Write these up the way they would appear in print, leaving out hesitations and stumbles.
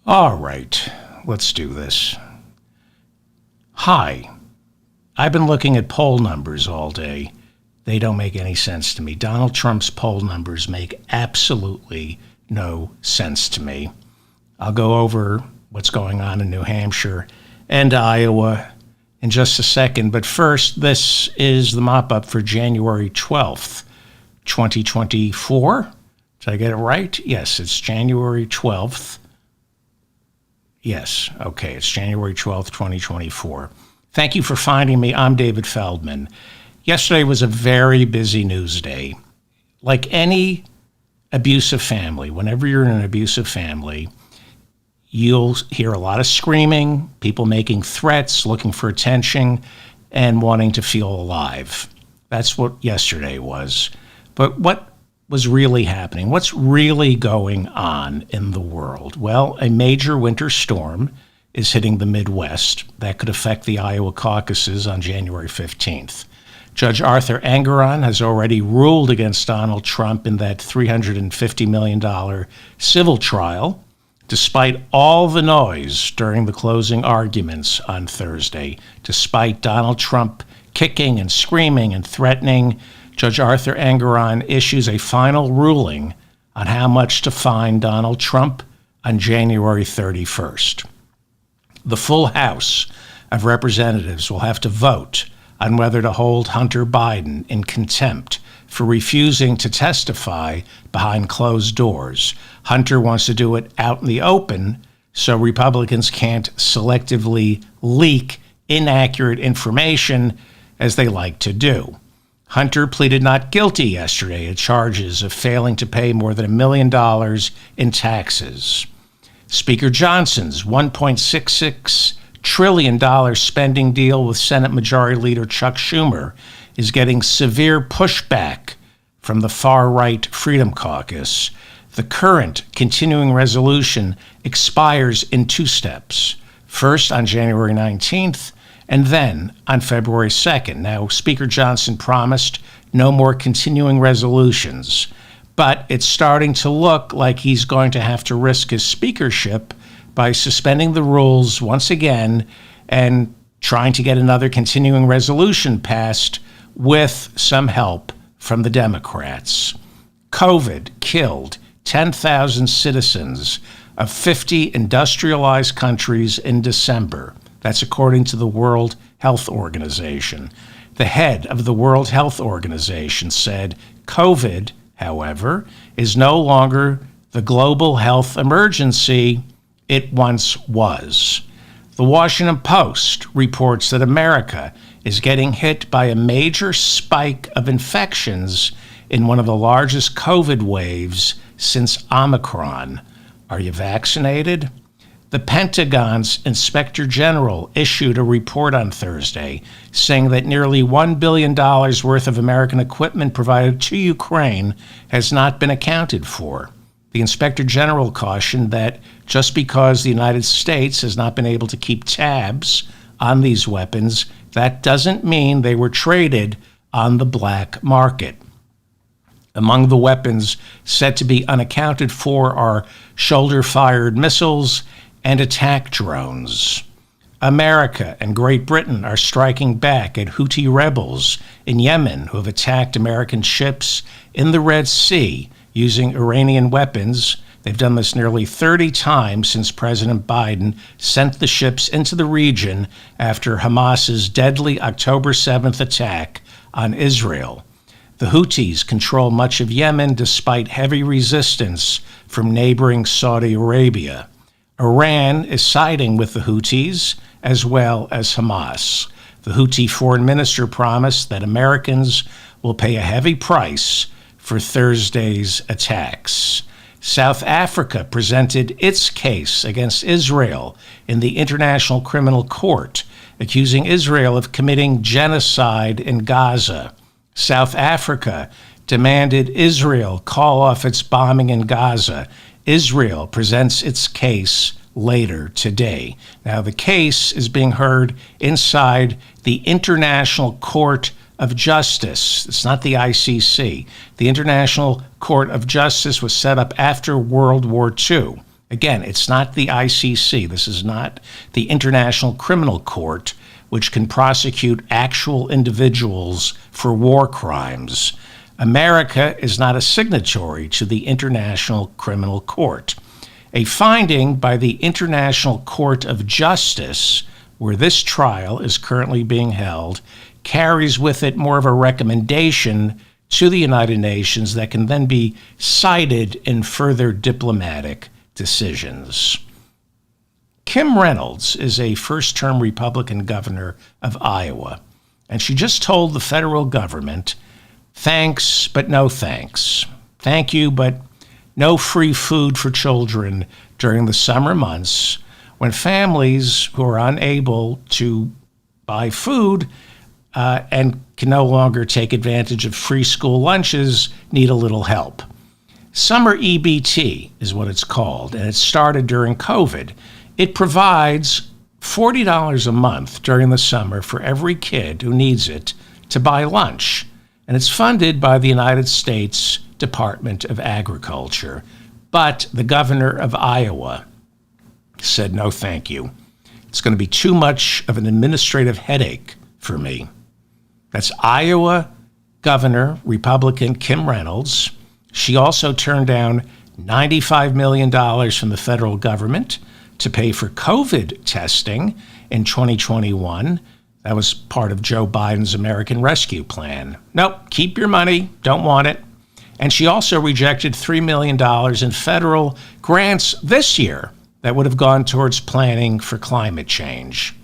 All right, let's do this. Hi. I've been looking at poll numbers all day. They don't make any sense to me. Donald Trump's poll numbers make absolutely no sense to me. I'll go over what's going on in New Hampshire and Iowa in just a second. But first, this is the mop-up for January 12th, 2024. Did I get it right? Yes, it's January 12th. Yes, okay, it's January 12th, 2024. Thank you for finding me. I'm David Feldman. Yesterday was a very busy news day. Like any abusive family, whenever you're in an abusive family, you'll hear a lot of screaming, people making threats, looking for attention, and wanting to feel alive. That's what yesterday was. But what was really happening? What's really going on in the world? Well, a major winter storm is hitting the Midwest. That could affect the Iowa caucuses on January 15th. Judge Arthur Engoron has already ruled against Donald Trump in that $350 million civil trial, despite all the noise during the closing arguments on Thursday. Despite Donald Trump kicking and screaming and threatening, Judge Arthur Engoron issues a final ruling on how much to fine Donald Trump on January 31st. The full House of Representatives will have to vote on whether to hold Hunter Biden in contempt for refusing to testify behind closed doors. Hunter wants to do it out in the open so Republicans can't selectively leak inaccurate information as they like to do. Hunter pleaded not guilty yesterday to charges of failing to pay more than $1 million in taxes. Speaker Johnson's $1.66 trillion spending deal with Senate Majority Leader Chuck Schumer is getting severe pushback from the far-right Freedom Caucus. The current continuing resolution expires in two steps. First on January 19th, and then on February 2nd. Now, Speaker Johnson promised no more continuing resolutions, but it's starting to look like he's going to have to risk his speakership by suspending the rules once again and trying to get another continuing resolution passed with some help from the Democrats. COVID killed 10,000 citizens of 50 industrialized countries in December. That's according to the World Health Organization. The head of the World Health Organization said COVID, however, is no longer the global health emergency it once was. The Washington Post reports that America is getting hit by a major spike of infections in one of the largest COVID waves since Omicron. Are you vaccinated? The Pentagon's Inspector General issued a report on Thursday saying that nearly $1 billion worth of American equipment provided to Ukraine has not been accounted for. The Inspector General cautioned that just because the United States has not been able to keep tabs on these weapons, that doesn't mean they were traded on the black market. Among the weapons said to be unaccounted for are shoulder-fired missiles and attack drones. America and Great Britain are striking back at Houthi rebels in Yemen who have attacked American ships in the Red Sea using Iranian weapons. They've done this nearly 30 times since President Biden sent the ships into the region after Hamas's deadly October 7th attack on Israel. The Houthis control much of Yemen despite heavy resistance from neighboring Saudi Arabia. Iran is siding with the Houthis as well as Hamas. The Houthi foreign minister promised that Americans will pay a heavy price for Thursday's attacks. South Africa presented its case against Israel in the International Criminal Court, accusing Israel of committing genocide in Gaza. South Africa demanded Israel call off its bombing in Gaza. Israel presents its case later today. Now, the case is being heard inside the International Court of Justice. It's not the ICC. The International Court of Justice was set up after World War II. Again, it's not the ICC. This is not the International Criminal Court, which can prosecute actual individuals for war crimes. America is not a signatory to the International Criminal Court. A finding by the International Court of Justice, where this trial is currently being held, carries with it more of a recommendation to the United Nations that can then be cited in further diplomatic decisions. Kim Reynolds is a first-term Republican governor of Iowa, and she just told the federal government, thanks, but no thanks. Thank you, but no free food for children during the summer months when families who are unable to buy food and can no longer take advantage of free school lunches need a little help. Summer EBT is what it's called, and it started during COVID. It provides $40 a month during the summer for every kid who needs it to buy lunch, and it's funded by the United States Department of Agriculture. But the governor of Iowa said, no, thank you. It's going to be too much of an administrative headache for me. That's Iowa Governor, Republican Kim Reynolds. She also turned down $95 million from the federal government to pay for COVID testing in 2021. That was part of Joe Biden's American Rescue Plan. Nope, keep your money, don't want it. And she also rejected $3 million in federal grants this year that would have gone towards planning for climate change.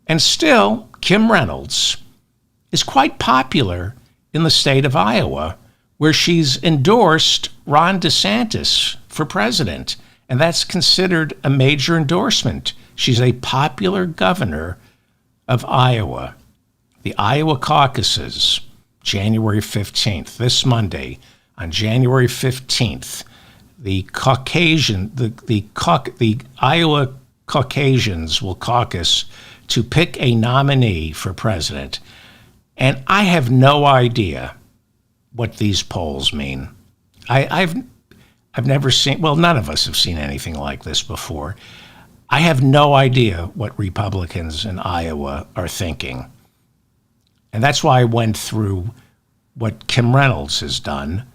And still, Kim Reynolds is quite popular in the state of Iowa, where she's endorsed Ron DeSantis for president. And that's considered a major endorsement. She's a popular governor of Iowa. The Iowa caucuses, January 15th, this Monday. On January 15th, the Iowa Caucasians will caucus to pick a nominee for president. And I have no idea what these polls mean. I've never seen, well, none of us have seen anything like this before. I have no idea what Republicans in Iowa are thinking. And that's why I went through what Kim Reynolds has done,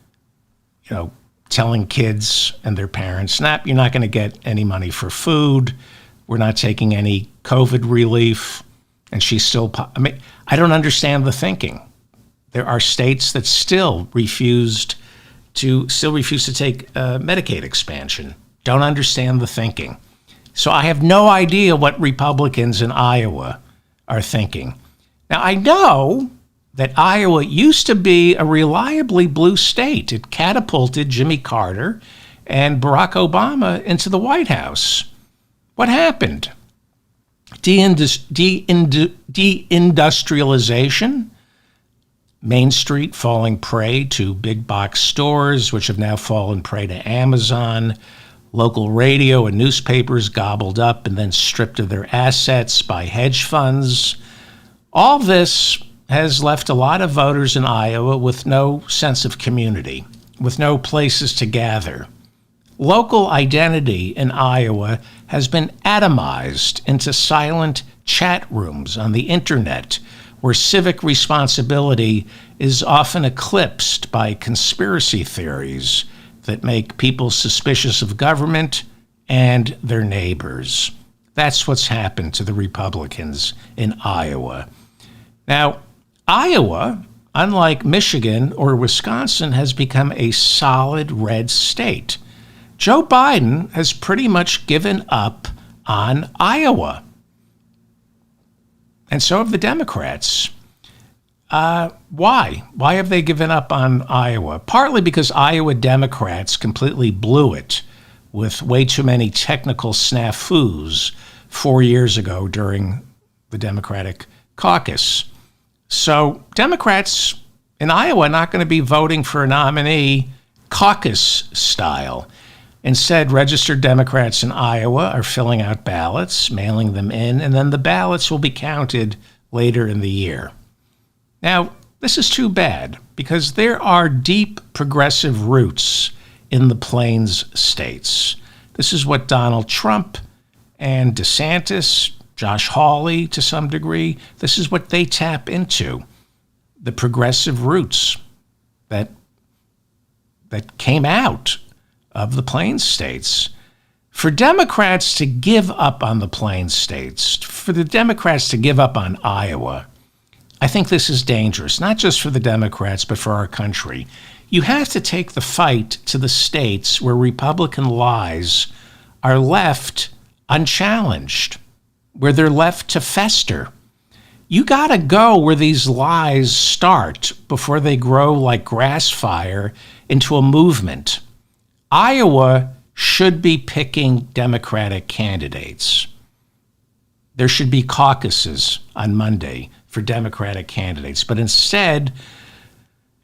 telling kids and their parents, you're not going to get any money for food. We're not taking any COVID relief. And she's still, I don't understand the thinking. There are states that still refuse to take Medicaid expansion. Don't understand the thinking. So I have no idea what Republicans in Iowa are thinking. Now, I know that Iowa used to be a reliably blue state. It catapulted Jimmy Carter and Barack Obama into the White House. What happened? Deindustrialization? Main Street falling prey to big box stores, which have now fallen prey to Amazon. Local radio and newspapers gobbled up and then stripped of their assets by hedge funds. All this has left a lot of voters in Iowa with no sense of community, with no places to gather. Local identity in Iowa has been atomized into silent chat rooms on the internet, where civic responsibility is often eclipsed by conspiracy theories that make people suspicious of government and their neighbors. That's what's happened to the Republicans in Iowa. Now, Iowa, unlike Michigan or Wisconsin, has become a solid red state. Joe Biden has pretty much given up on Iowa. And so have the Democrats. Why? Why have they given up on Iowa? Partly because Iowa Democrats completely blew it with way too many technical snafus 4 years ago during the Democratic caucus. So Democrats in Iowa are not going to be voting for a nominee caucus style. Instead, registered Democrats in Iowa are filling out ballots, mailing them in, and then the ballots will be counted later in the year. Now, this is too bad because there are deep progressive roots in the Plains states. This is what Donald Trump and DeSantis, Josh Hawley to some degree, this is what they tap into. The progressive roots that came out of the Plains states. For Democrats to give up on the Plains states, for the Democrats to give up on Iowa, I think this is dangerous, not just for the Democrats, but for our country. You have to take the fight to the states where Republican lies are left unchallenged, where they're left to fester. You got to go where these lies start before they grow like grass fire into a movement. Iowa should be picking Democratic candidates. There should be caucuses on Monday for Democratic candidates. But instead,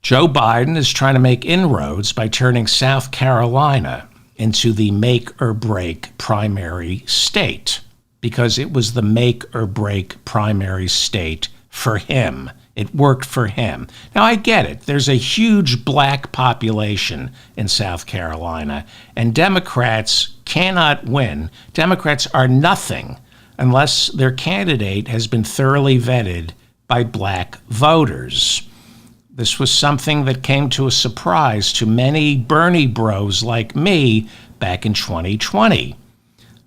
Joe Biden is trying to make inroads by turning South Carolina into the make or break primary state, because it was the make or break primary state for him. It worked for him. Now, I get it. There's a huge black population in South Carolina, and Democrats cannot win. Democrats are nothing unless their candidate has been thoroughly vetted by black voters. This was something that came to a surprise to many Bernie bros like me back in 2020.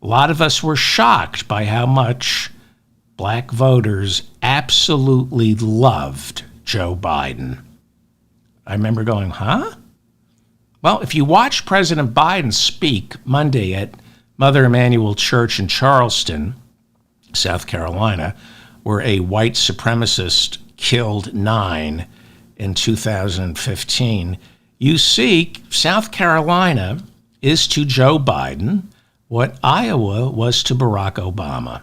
A lot of us were shocked by how much black voters absolutely loved Joe Biden. I remember going, huh? Well, if you watch President Biden speak Monday at Mother Emanuel Church in Charleston, South Carolina, where a white supremacist killed 9 in 2015, you see South Carolina is to Joe Biden what Iowa was to Barack Obama.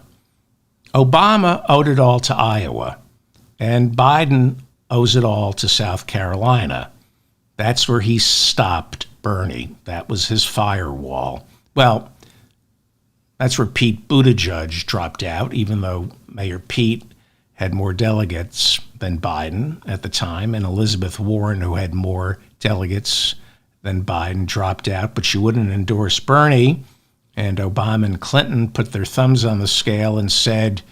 Obama owed it all to Iowa, and Biden owes it all to South Carolina. That's where he stopped Bernie. That was his firewall. Well, that's where Pete Buttigieg dropped out, even though Mayor Pete had more delegates than Biden at the time, and Elizabeth Warren, who had more delegates than Biden, dropped out, but she wouldn't endorse Bernie. And Obama and Clinton put their thumbs on the scale and said,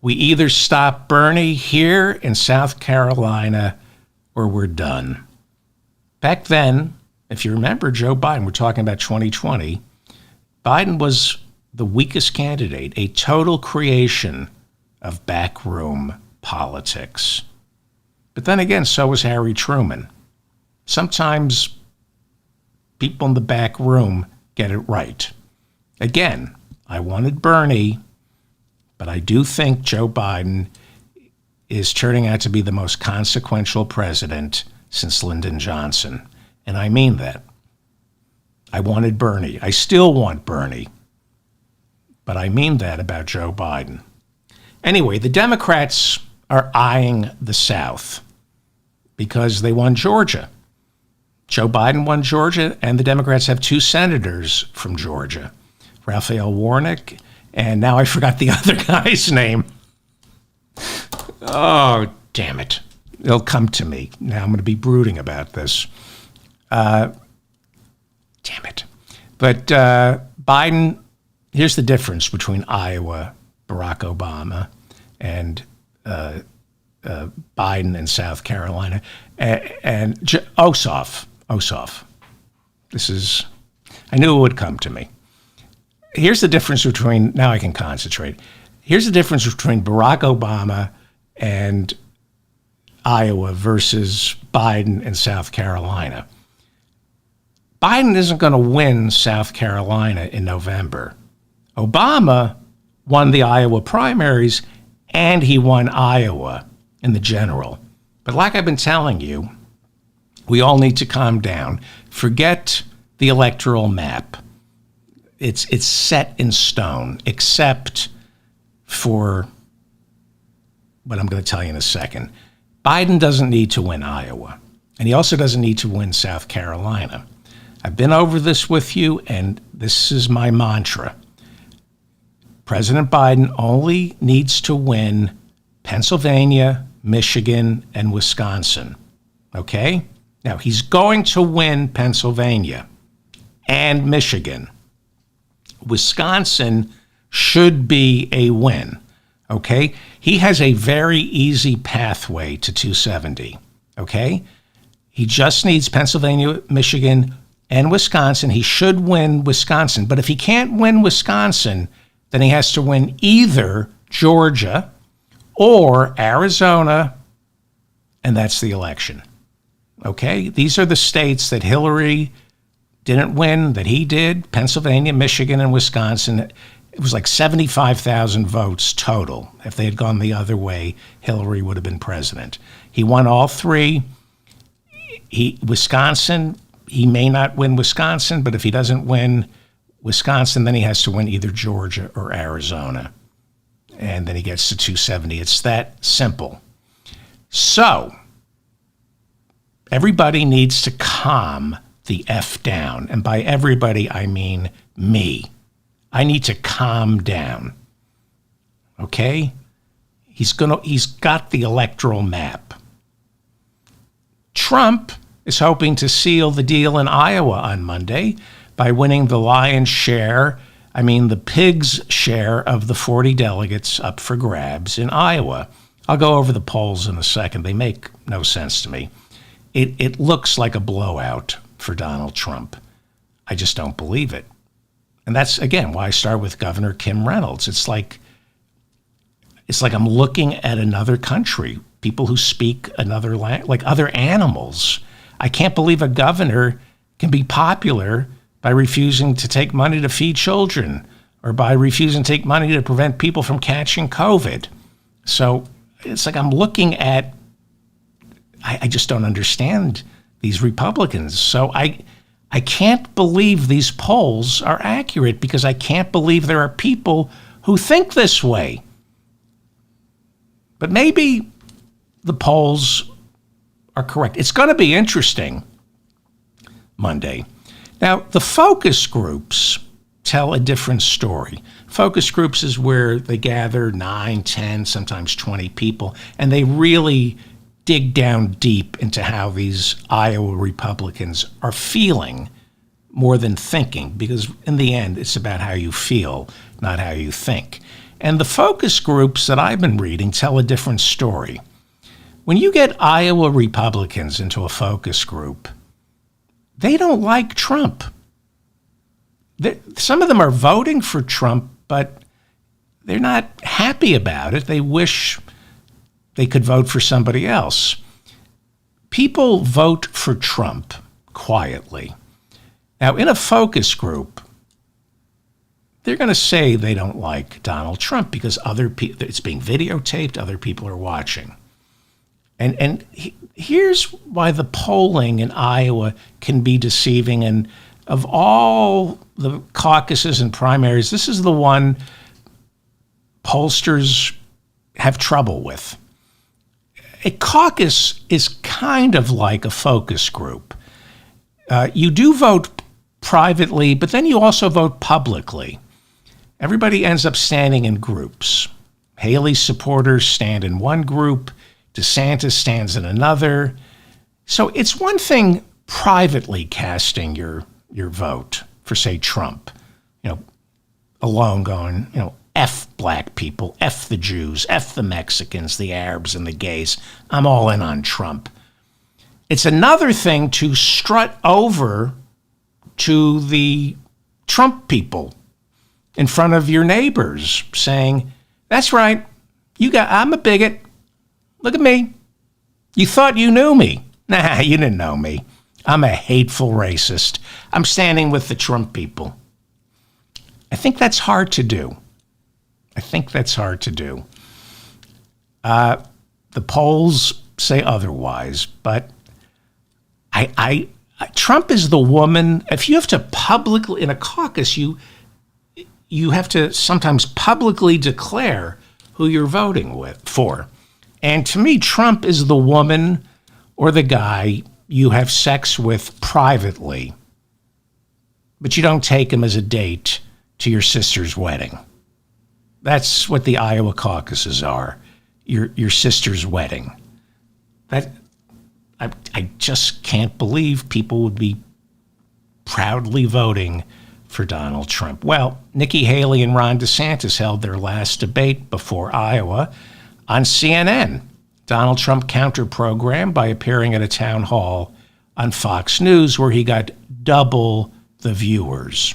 we either stop Bernie here in South Carolina or we're done. Back then, if you remember Joe Biden, we're talking about 2020, Biden was the weakest candidate, a total creation of backroom politics. But then again, so was Harry Truman. Sometimes people in the back room get it right. Again, I wanted Bernie, but I do think Joe Biden is turning out to be the most consequential president since Lyndon Johnson. And I mean that. I wanted Bernie. I still want Bernie. But I mean that about Joe Biden. Anyway, the Democrats are eyeing the South because they won Georgia. Joe Biden won Georgia, and the Democrats have 2 senators from Georgia. Raphael Warnock, and now I forgot the other guy's name. Oh, damn it. It'll come to me. Now I'm going to be brooding about this. Damn it. But Biden, here's the difference between Iowa, Barack Obama, and Biden in South Carolina, and Ossoff. This is, I knew it would come to me. Here's the difference between, now I can concentrate. Here's the difference between Barack Obama and Iowa versus Biden and South Carolina. Biden isn't going to win South Carolina in November. Obama won the Iowa primaries and he won Iowa in the general. But like I've been telling you, we all need to calm down. Forget the electoral map. It's set in stone, except for what I'm going to tell you in a second. Biden doesn't need to win Iowa, and he also doesn't need to win South Carolina. I've been over this with you, and this is my mantra. President Biden only needs to win Pennsylvania, Michigan, and Wisconsin. Okay? Now, he's going to win Pennsylvania and Michigan. Wisconsin should be a win, okay? He has a very easy pathway to 270, okay? He just needs Pennsylvania, Michigan, and Wisconsin. He should win Wisconsin. But if he can't win Wisconsin, then he has to win either Georgia or Arizona, and that's the election. Okay? These are the states that Hillary didn't win, that he did: Pennsylvania, Michigan, and Wisconsin. It was like 75,000 votes total. If they had gone the other way, Hillary would have been president. He won all three. Wisconsin, he may not win Wisconsin, but if he doesn't win Wisconsin, then he has to win either Georgia or Arizona. And then he gets to 270. It's that simple. So everybody needs to calm the F down. And by everybody, I mean me. I need to calm down. Okay? He's got the electoral map. Trump is hoping to seal the deal in Iowa on Monday by winning the lion's share, the pig's share of the 40 delegates up for grabs in Iowa. I'll go over the polls in a second. They make no sense to me. It looks like a blowout for Donald Trump. I just don't believe it. And that's, again, why I start with Governor Kim Reynolds. It's like I'm looking at another country, people who speak another language, like other animals. I can't believe a governor can be popular by refusing to take money to feed children or by refusing to take money to prevent people from catching COVID. So it's like I'm looking at, I just don't understand these Republicans. So I can't believe these polls are accurate because I can't believe there are people who think this way. But maybe the polls are correct. It's going to be interesting Monday. Now, the focus groups tell a different story. Focus groups is where they gather 9, 10, sometimes 20 people, and they really dig down deep into how these Iowa Republicans are feeling more than thinking, because in the end, it's about how you feel, not how you think. And the focus groups that I've been reading tell a different story. When you get Iowa Republicans into a focus group, they don't like Trump. Some of them are voting for Trump, but they're not happy about it. They wish they could vote for somebody else. People vote for Trump quietly. Now, in a focus group, they're going to say they don't like Donald Trump because it's being videotaped, other people are watching. And here's why the polling in Iowa can be deceiving. And of all the caucuses and primaries, this is the one pollsters have trouble with. A caucus is kind of like a focus group. You do vote privately, but then you also vote publicly. Everybody ends up standing in groups. Haley's supporters stand in one group. DeSantis stands in another. So it's one thing privately casting your vote for, say, Trump, alone going, F black people, F the Jews, F the Mexicans, the Arabs, and the gays. I'm all in on Trump. It's another thing to strut over to the Trump people in front of your neighbors saying, that's right, I'm a bigot. Look at me. You thought you knew me. Nah, you didn't know me. I'm a hateful racist. I'm standing with the Trump people. I think that's hard to do. The polls say otherwise, but Trump is the woman. If you have to publicly, in a caucus, you have to sometimes publicly declare who you're voting for. And to me, Trump is the woman or the guy you have sex with privately, but you don't take him as a date to your sister's wedding. That's what the Iowa caucuses are, your sister's wedding. I just can't believe people would be proudly voting for Donald Trump? Well, Nikki Haley and Ron DeSantis held their last debate before Iowa on CNN. Donald Trump counter-programmed by appearing at a town hall on Fox News where he got double the viewers.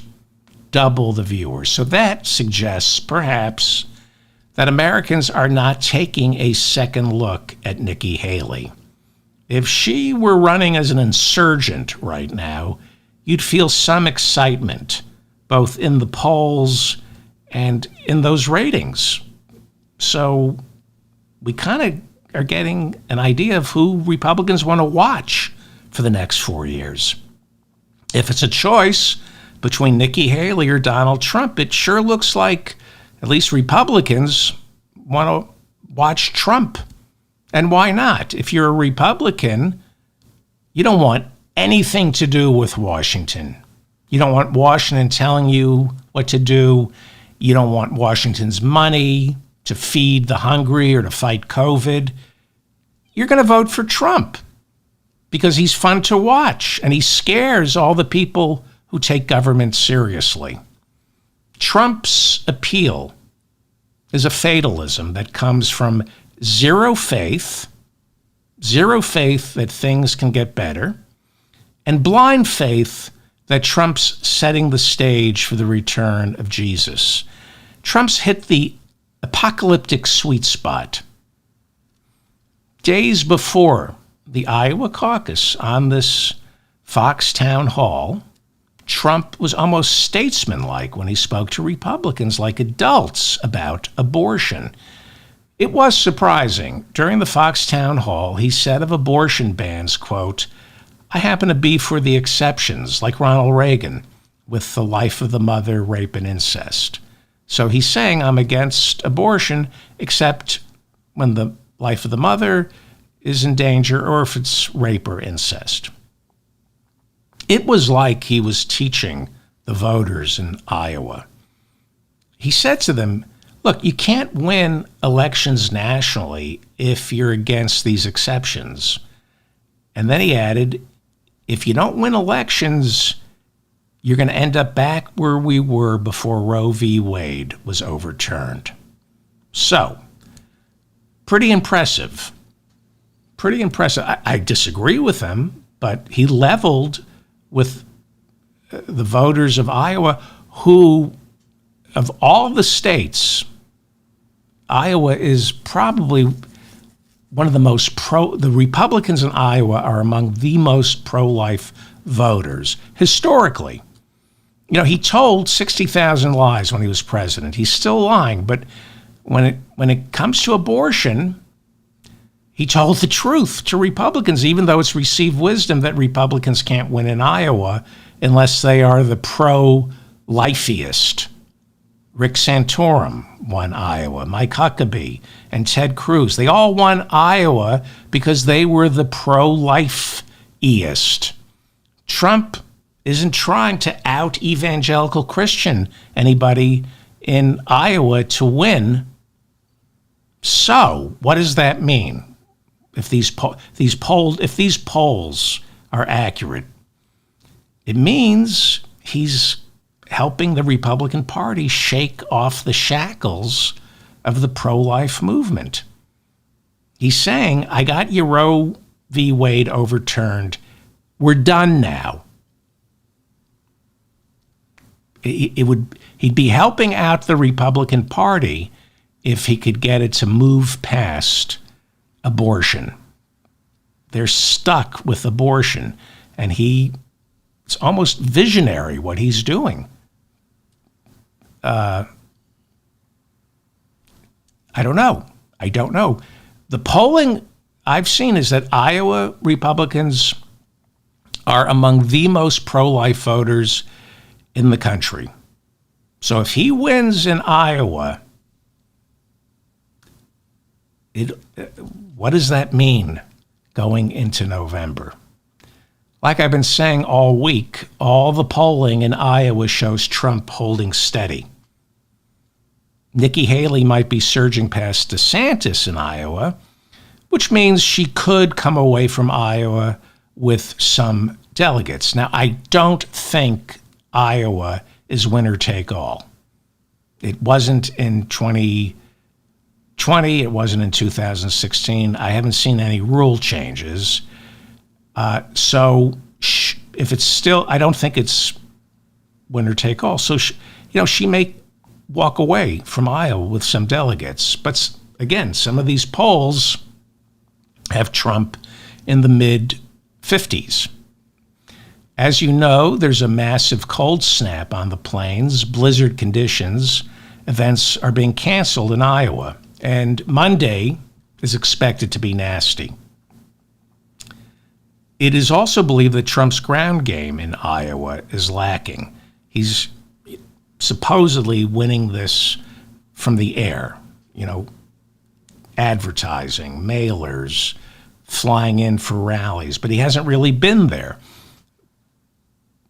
Double the viewers. So that suggests perhaps that Americans are not taking a second look at Nikki Haley. If she were running as an insurgent right now, you'd feel some excitement, both in the polls and in those ratings. So we kind of are getting an idea of who Republicans want to watch for the next 4 years. If it's a choice between Nikki Haley or Donald Trump, it sure looks like at least Republicans want to watch Trump. And why not? If you're a Republican, you don't want anything to do with Washington. You don't want Washington telling you what to do. You don't want Washington's money to feed the hungry or to fight COVID. You're going to vote for Trump because he's fun to watch and he scares all the people who take government seriously. Trump's appeal is a fatalism that comes from zero faith that things can get better, and blind faith that Trump's setting the stage for the return of Jesus. Trump's hit the apocalyptic sweet spot. Days before the Iowa caucus on this Fox town hall, Trump was almost statesmanlike when he spoke to Republicans like adults about abortion. It was surprising. During the Fox town hall, he said of abortion bans, quote, "I happen to be for the exceptions, like Ronald Reagan, with the life of the mother, rape, and incest." So he's saying, I'm against abortion, except when the life of the mother is in danger or if it's rape or incest. It was like he was teaching the voters in Iowa. He said to them, look, you can't win elections nationally if you're against these exceptions. And then he added, if you don't win elections, you're going to end up back where we were before Roe v. Wade was overturned. So, pretty impressive. Pretty impressive. I disagree with him, but he leveled with the voters of Iowa who, of all the states, Iowa is probably one of the most the Republicans in Iowa are among the most pro-life voters historically. You know, he told 60,000 lies when he was president. He's still lying, but when it comes to abortion, he told the truth to Republicans, even though it's received wisdom that Republicans can't win in Iowa unless they are the pro-lifeist. Rick Santorum won Iowa, Mike Huckabee, and Ted Cruz. They all won Iowa because they were the pro-life-eist. Trump isn't trying to out-evangelical Christian anybody in Iowa to win. So, what does that mean? If these polls are accurate, it means he's helping the Republican Party shake off the shackles of the pro-life movement. He's saying, I got your Roe v. Wade overturned. We're done now. He'd be helping out the Republican Party if he could get it to move past abortion. They're stuck with abortion, and it's almost visionary what he's doing. I don't know. The polling I've seen is that Iowa Republicans are among the most pro-life voters in the country. So if he wins in Iowa, what does that mean going into November? Like I've been saying all week, all the polling in Iowa shows Trump holding steady. Nikki Haley might be surging past DeSantis in Iowa, which means she could come away from Iowa with some delegates. Now, I don't think Iowa is winner take all. It wasn't in 2020. It wasn't in 2016. I haven't seen any rule changes. So if it's still, I don't think it's winner take all. So, she may walk away from Iowa with some delegates. But again, some of these polls have Trump in the mid-50s. As you know, there's a massive cold snap on the plains, blizzard conditions. Events are being canceled in Iowa, and Monday is expected to be nasty. It is also believed that Trump's ground game in Iowa is lacking. He's supposedly winning this from the air, advertising, mailers, flying in for rallies, but he hasn't really been there.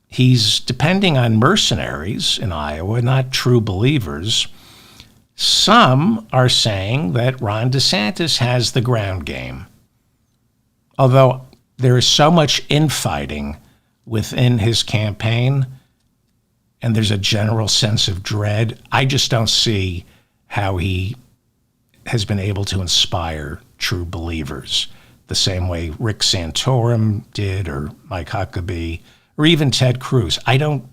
He's depending on mercenaries in Iowa, not true believers. Some are saying that Ron DeSantis has the ground game. Although there is so much infighting within his campaign, and there's a general sense of dread, I just don't see how he has been able to inspire true believers the same way Rick Santorum did, or Mike Huckabee, or even Ted Cruz. I don't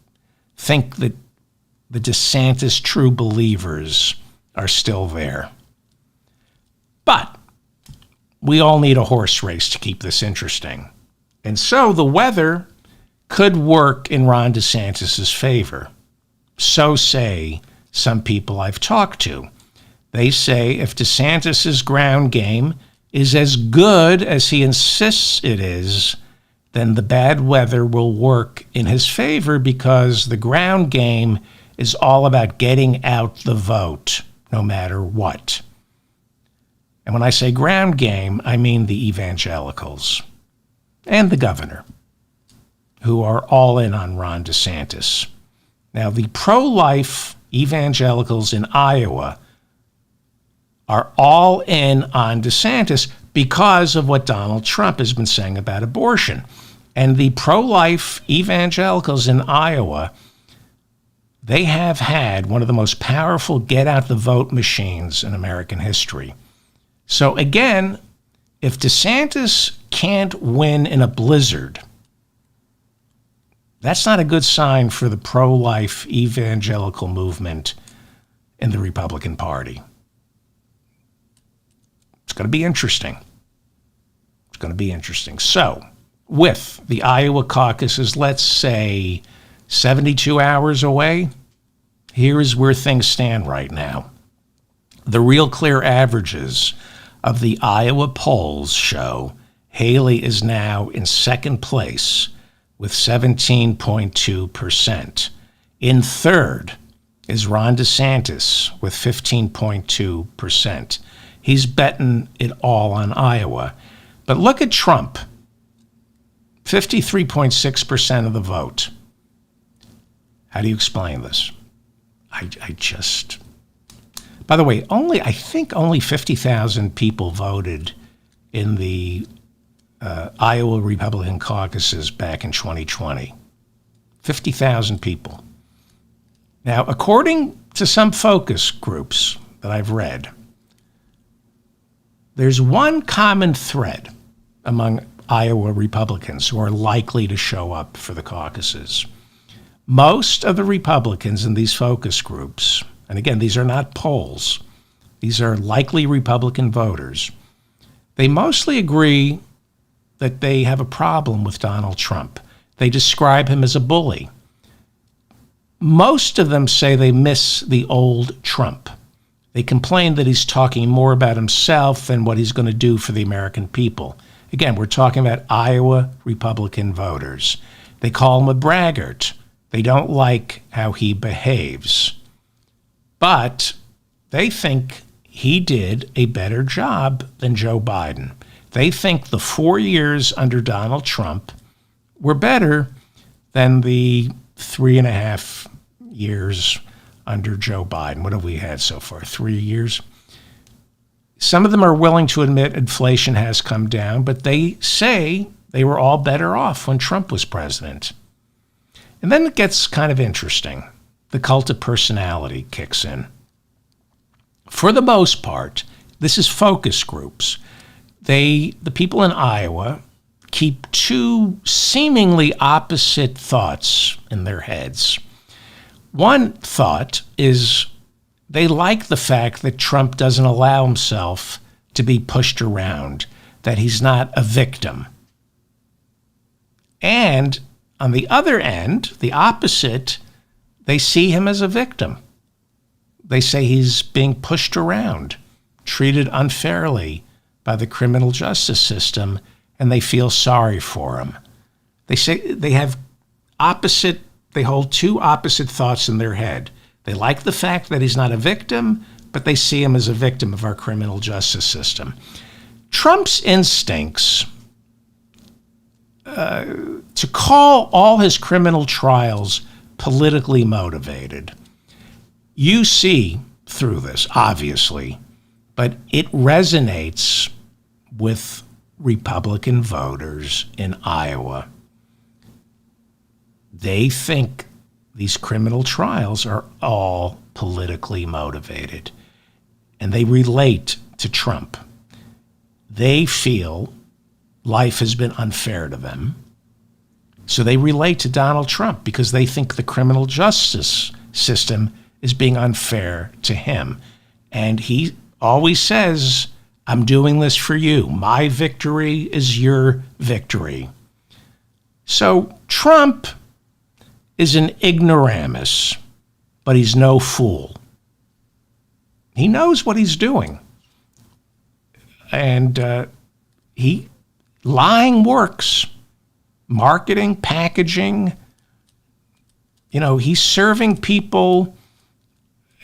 think that the DeSantis true believers are still there. But we all need a horse race to keep this interesting. And so the weather could work in Ron DeSantis' favor. So say some people I've talked to. They say if DeSantis' ground game is as good as he insists it is, then the bad weather will work in his favor because the ground game is all about getting out the vote, no matter what. And when I say ground game, I mean the evangelicals and the governor, who are all in on Ron DeSantis. Now, the pro-life evangelicals in Iowa are all in on DeSantis because of what Donald Trump has been saying about abortion. And the pro-life evangelicals in Iowa, they have had one of the most powerful get-out-the-vote machines in American history. So again, if DeSantis can't win in a blizzard, that's not a good sign for the pro-life evangelical movement in the Republican Party. It's going to be interesting. It's going to be interesting. So, with the Iowa caucuses, let's say 72 hours away, here is where things stand right now. The Real Clear averages of the Iowa polls show Haley is now in second place with 17.2%. In third is Ron DeSantis with 15.2%. He's betting it all on Iowa. But look at Trump, 53.6% of the vote. How do you explain this? I just... By the way, I think only 50,000 people voted in the Iowa Republican caucuses back in 2020. 50,000 people. Now, according to some focus groups that I've read, there's one common thread among Iowa Republicans who are likely to show up for the caucuses. Most of the Republicans in these focus groups, and again, these are not polls, these are likely Republican voters, they mostly agree that they have a problem with Donald Trump. They describe him as a bully. Most of them say they miss the old Trump. They complain that he's talking more about himself than what he's going to do for the American people. Again, we're talking about Iowa Republican voters. They call him a braggart. They don't like how he behaves. But they think he did a better job than Joe Biden. They think the 4 years under Donald Trump were better than the 3.5 years under Joe Biden. What have we had so far? 3 years? Some of them are willing to admit inflation has come down, but they say they were all better off when Trump was president. And then it gets kind of interesting. the cult of personality kicks in. For the most part, this is focus groups. The people in Iowa keep two seemingly opposite thoughts in their heads. One thought is they like the fact that Trump doesn't allow himself to be pushed around, that he's not a victim. And on the other end, the opposite, they see him as a victim. They say he's being pushed around, treated unfairly by the criminal justice system, and they feel sorry for him. They say they hold two opposite thoughts in their head. They like the fact that he's not a victim, but they see him as a victim of our criminal justice system. Trump's instincts to call all his criminal trials politically motivated, you see through this, obviously, but it resonates with Republican voters in Iowa. They think these criminal trials are all politically motivated, and they relate to Trump. They feel life has been unfair to them, so they relate to Donald Trump because they think the criminal justice system is being unfair to him. And he always says, I'm doing this for you. My victory is your victory. So Trump is an ignoramus, but he's no fool. He knows what he's doing. And lying works. Marketing, packaging. He's serving people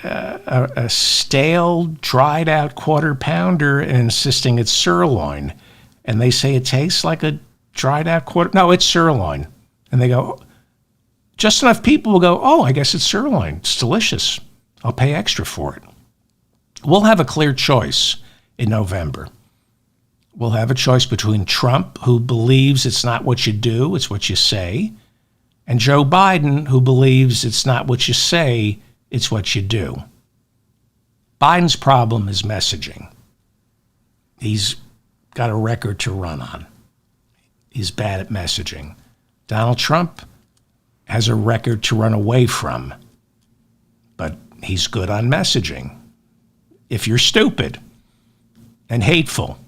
a stale, dried out quarter pounder and insisting it's sirloin. And they say it tastes like a dried out quarter. No, it's sirloin. And they go, just enough people will go, oh, I guess it's sirloin. It's delicious. I'll pay extra for it. We'll have a clear choice in November. We'll have a choice between Trump, who believes it's not what you do, it's what you say, and Joe Biden, who believes it's not what you say, it's what you do. Biden's problem is messaging. He's got a record to run on. He's bad at messaging. Donald Trump has a record to run away from, but he's good on messaging. If you're stupid and hateful.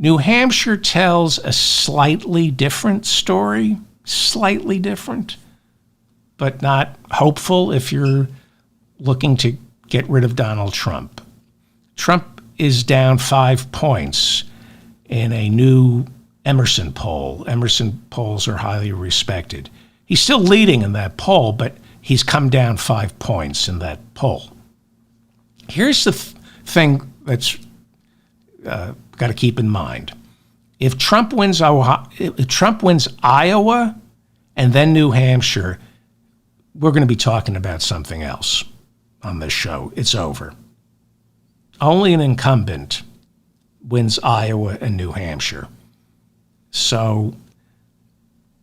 New Hampshire tells a slightly different story, slightly different, but not hopeful if you're looking to get rid of Donald Trump. Trump is down 5 points in a new Emerson poll. Emerson polls are highly respected. He's still leading in that poll, but he's come down 5 points in that poll. Here's the thing that's got to keep in mind. If Trump wins Iowa and then New Hampshire, we're going to be talking about something else on this show. It's over. Only an incumbent wins Iowa and New Hampshire. So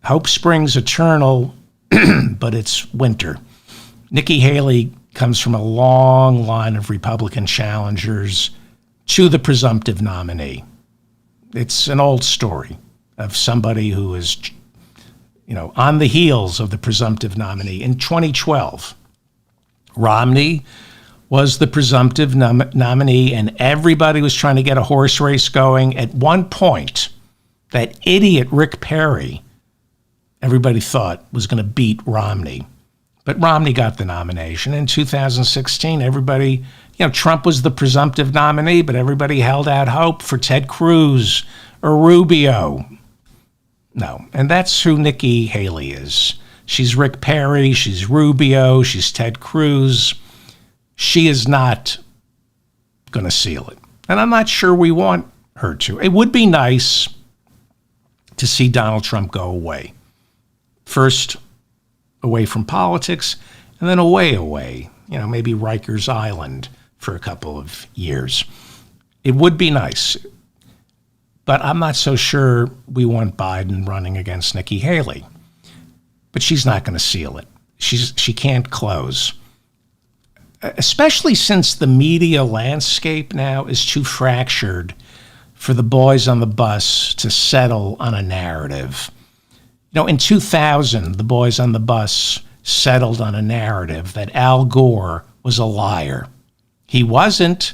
hope springs eternal, but it's winter. Nikki Haley comes from a long line of Republican challengers to the presumptive nominee. It's an old story of somebody who is, on the heels of the presumptive nominee. In 2012, Romney was the presumptive nominee, and everybody was trying to get a horse race going. At one point, that idiot Rick Perry, everybody thought was going to beat Romney. But Romney got the nomination. In 2016, everybody, Trump was the presumptive nominee, but everybody held out hope for Ted Cruz or Rubio. No, and that's who Nikki Haley is. She's Rick Perry, she's Rubio, she's Ted Cruz. She is not going to seal it. And I'm not sure we want her to. It would be nice to see Donald Trump go away. First, away from politics, and then away, maybe Rikers Island for a couple of years. It would be nice, but I'm not so sure we want Biden running against Nikki Haley. But she's not going to seal it. she can't close. Especially since the media landscape now is too fractured for the boys on the bus to settle on a narrative. In 2000, the boys on the bus settled on a narrative that Al Gore was a liar. He wasn't,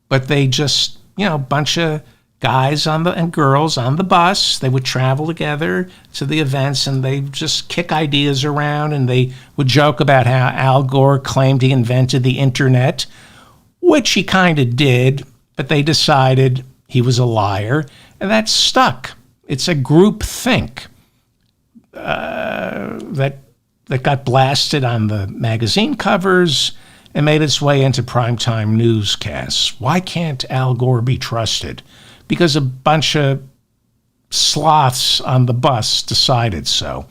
but they just, a bunch of guys and girls on the bus, they would travel together to the events and they just kick ideas around, and they would joke about how Al Gore claimed he invented the internet, which he kind of did, but they decided he was a liar, and that stuck. It's a group think that got blasted on the magazine covers and made its way into primetime newscasts. Why can't Al Gore be trusted? Because a bunch of sloths on the bus decided so.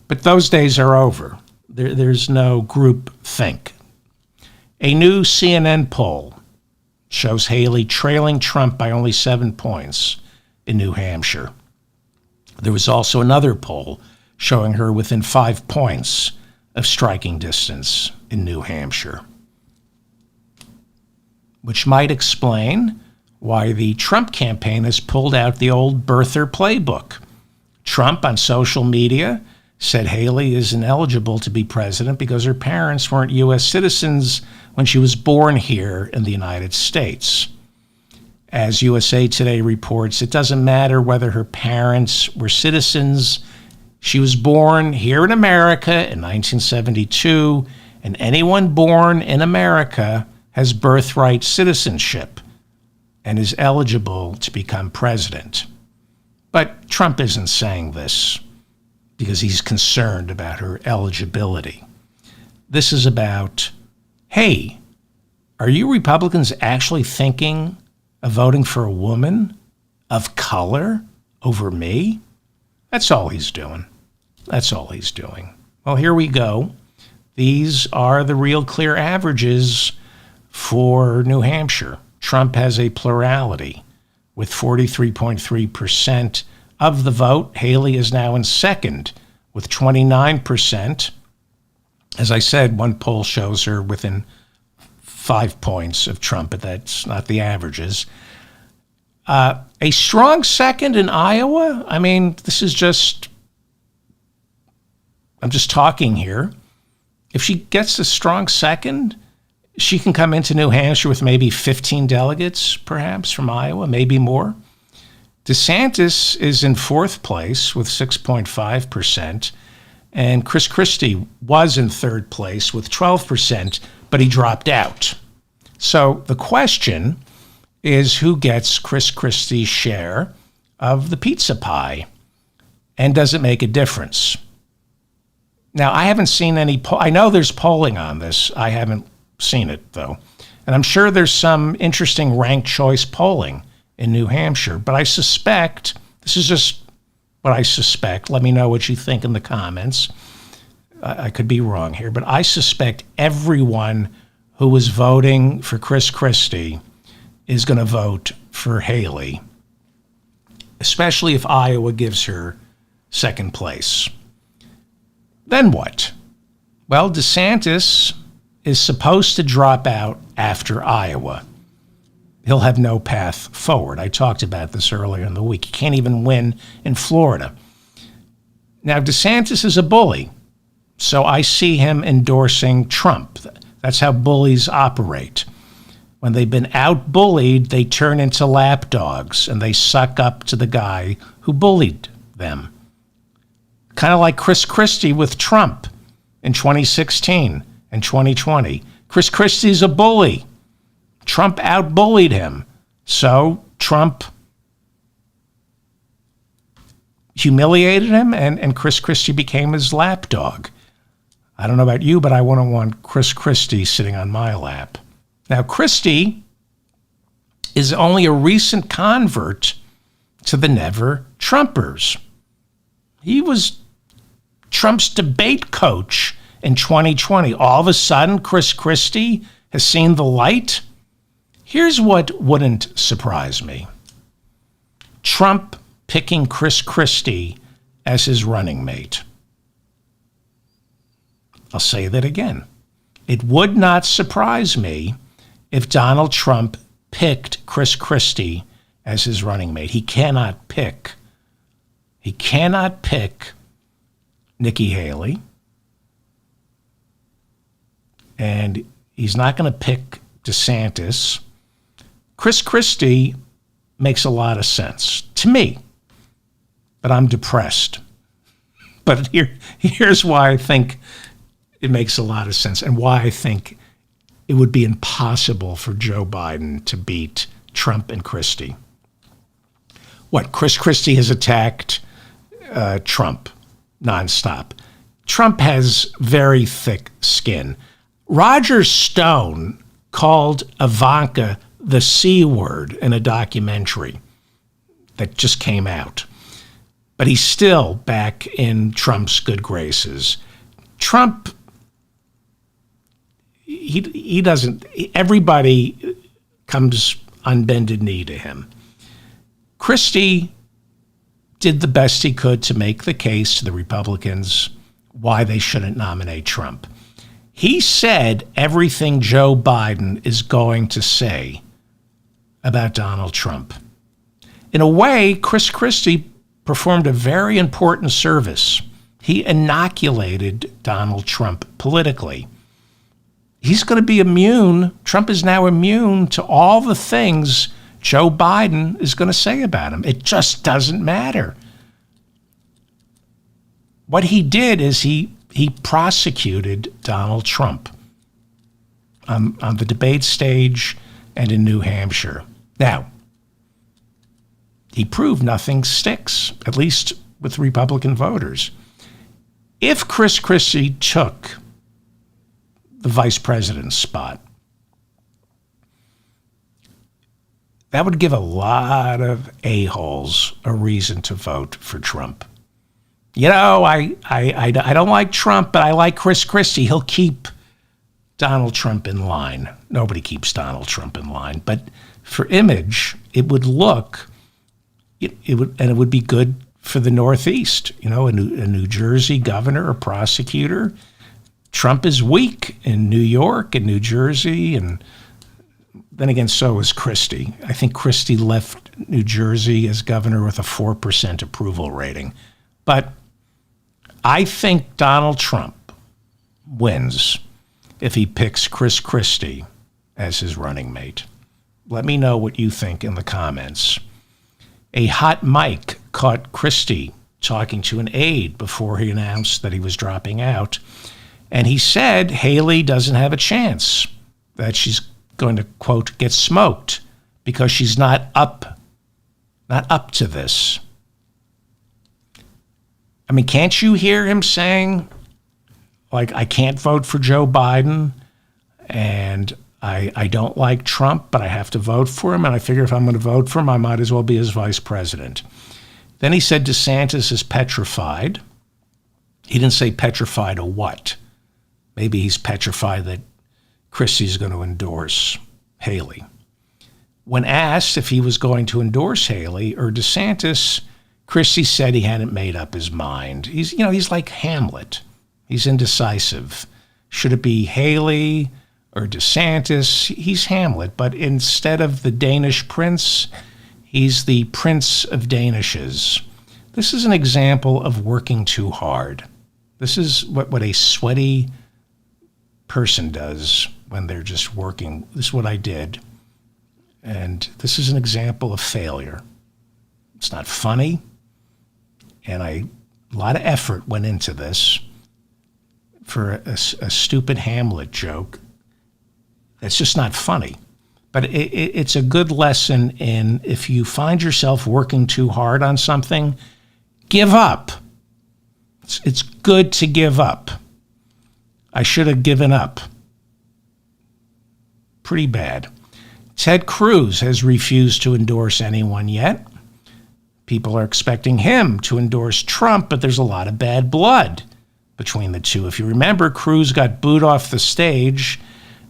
But those days are over. There's no group think. A new CNN poll shows Haley trailing Trump by only 7 points in New Hampshire. There was also another poll showing her within 5 points of striking distance in New Hampshire, which might explain why the Trump campaign has pulled out the old birther playbook. Trump on social media said Haley is ineligible to be president because her parents weren't U.S. citizens when she was born here in the United States. As USA Today reports, it doesn't matter whether her parents were citizens. She was born here in America in 1972, and anyone born in America has birthright citizenship and is eligible to become president. But Trump isn't saying this because he's concerned about her eligibility. This is about, hey, are you Republicans actually thinking of voting for a woman of color over me? That's all he's doing. That's all he's doing. Well, here we go. These are the real clear averages for New Hampshire. Trump has a plurality with 43.3% of the vote. Haley is now in second with 29%. As I said, one poll shows her within 5 points of Trump, but that's not the averages. A strong second in Iowa. I mean, I'm just talking here. If she gets a strong second, she can come into New Hampshire with maybe 15 delegates, perhaps, from Iowa, maybe more. DeSantis is in fourth place with 6.5%, and Christie was in third place with 12%, but he dropped out. So the question is, who gets Christie's share of the pizza pie? And does it make a difference? Now, I haven't seen any I know there's polling on this. I haven't seen it, though. And I'm sure there's some interesting ranked choice polling in New Hampshire. But I suspect, this is just what I suspect. Let me know what you think in the comments. I could be wrong here, but I suspect everyone who was voting for Christie is going to vote for Haley, especially if Iowa gives her second place. Then what? Well, DeSantis is supposed to drop out after Iowa. He'll have no path forward. I talked about this earlier in the week. He can't even win in Florida. Now, DeSantis is a bully, so I see him endorsing Trump. That's how bullies operate. When they've been out-bullied, they turn into lapdogs, and they suck up to the guy who bullied them. Kind of like Christie with Trump in 2016 and 2020. Christie's a bully. Trump out-bullied him. So Trump humiliated him, and Christie became his lapdog. I don't know about you, but I wouldn't want Christie sitting on my lap. Now, Christie is only a recent convert to the Never Trumpers. He was Trump's debate coach in 2020. All of a sudden, Christie has seen the light. Here's what wouldn't surprise me. Trump picking Christie as his running mate. I'll say that again. It would not surprise me if Donald Trump picked Chris Christie as his running mate. He cannot pick Nikki Haley. And he's not going to pick DeSantis. Chris Christie makes a lot of sense to me, but I'm depressed. But here's why I think it makes a lot of sense and why I think it would be impossible for Joe Biden to beat Trump and Christie. What, Chris Christie has attacked Trump nonstop. Trump has very thick skin. Roger Stone called Ivanka the C word in a documentary that just came out. But he's still back in Trump's good graces. Trump, he doesn't, everybody comes on bended knee to him. Christie did the best he could to make the case to the Republicans why they shouldn't nominate Trump. He said everything Joe Biden is going to say about Donald Trump. In a way, Chris Christie performed a very important service. He inoculated Donald Trump politically. He's going to be immune. Trump is now immune to all the things Joe Biden is going to say about him. It just doesn't matter. What he did is he prosecuted Donald Trump on the debate stage and in New Hampshire. Now, he proved nothing sticks, at least with Republican voters. If Chris Christie took the vice president's spot, that would give a lot of a-holes a reason to vote for Trump. You know, I don't like Trump, but I like Chris Christie. He'll keep Donald Trump in line. Nobody keeps Donald Trump in line. But for image, it would look, it would be good for the Northeast. You know, a New Jersey governor or prosecutor. Trump is weak in New York and New Jersey, and then again, so is Christie. I think Christie left New Jersey as governor with a 4% approval rating. But I think Donald Trump wins if he picks Chris Christie as his running mate. Let me know what you think in the comments. A hot mic caught Christie talking to an aide before he announced that he was dropping out. And he said Haley doesn't have a chance, that she's going to, quote, get smoked because she's not up to this. I mean, can't you hear him saying, like, I can't vote for Joe Biden and I don't like Trump, but I have to vote for him, and I figure if I'm going to vote for him, I might as well be his vice president. Then he said DeSantis is petrified. He didn't say petrified of what. Maybe he's petrified that Christie's going to endorse Haley. When asked if he was going to endorse Haley or DeSantis, Christie said he hadn't made up his mind. He's like Hamlet. He's indecisive. Should it be Haley or DeSantis? He's Hamlet, but instead of the Danish prince, he's the prince of Danishes. This is an example of working too hard. This is what a sweaty person does when they're just working. This is what I did. And this is an example of failure. It's not funny. And a lot of effort went into this for a stupid Hamlet joke that's just not funny. But it's a good lesson in, if you find yourself working too hard on something, give up. It's good to give up. I should have given up. Pretty bad. Ted Cruz has refused to endorse anyone yet. People are expecting him to endorse Trump, but there's a lot of bad blood between the two. If you remember, Cruz got booed off the stage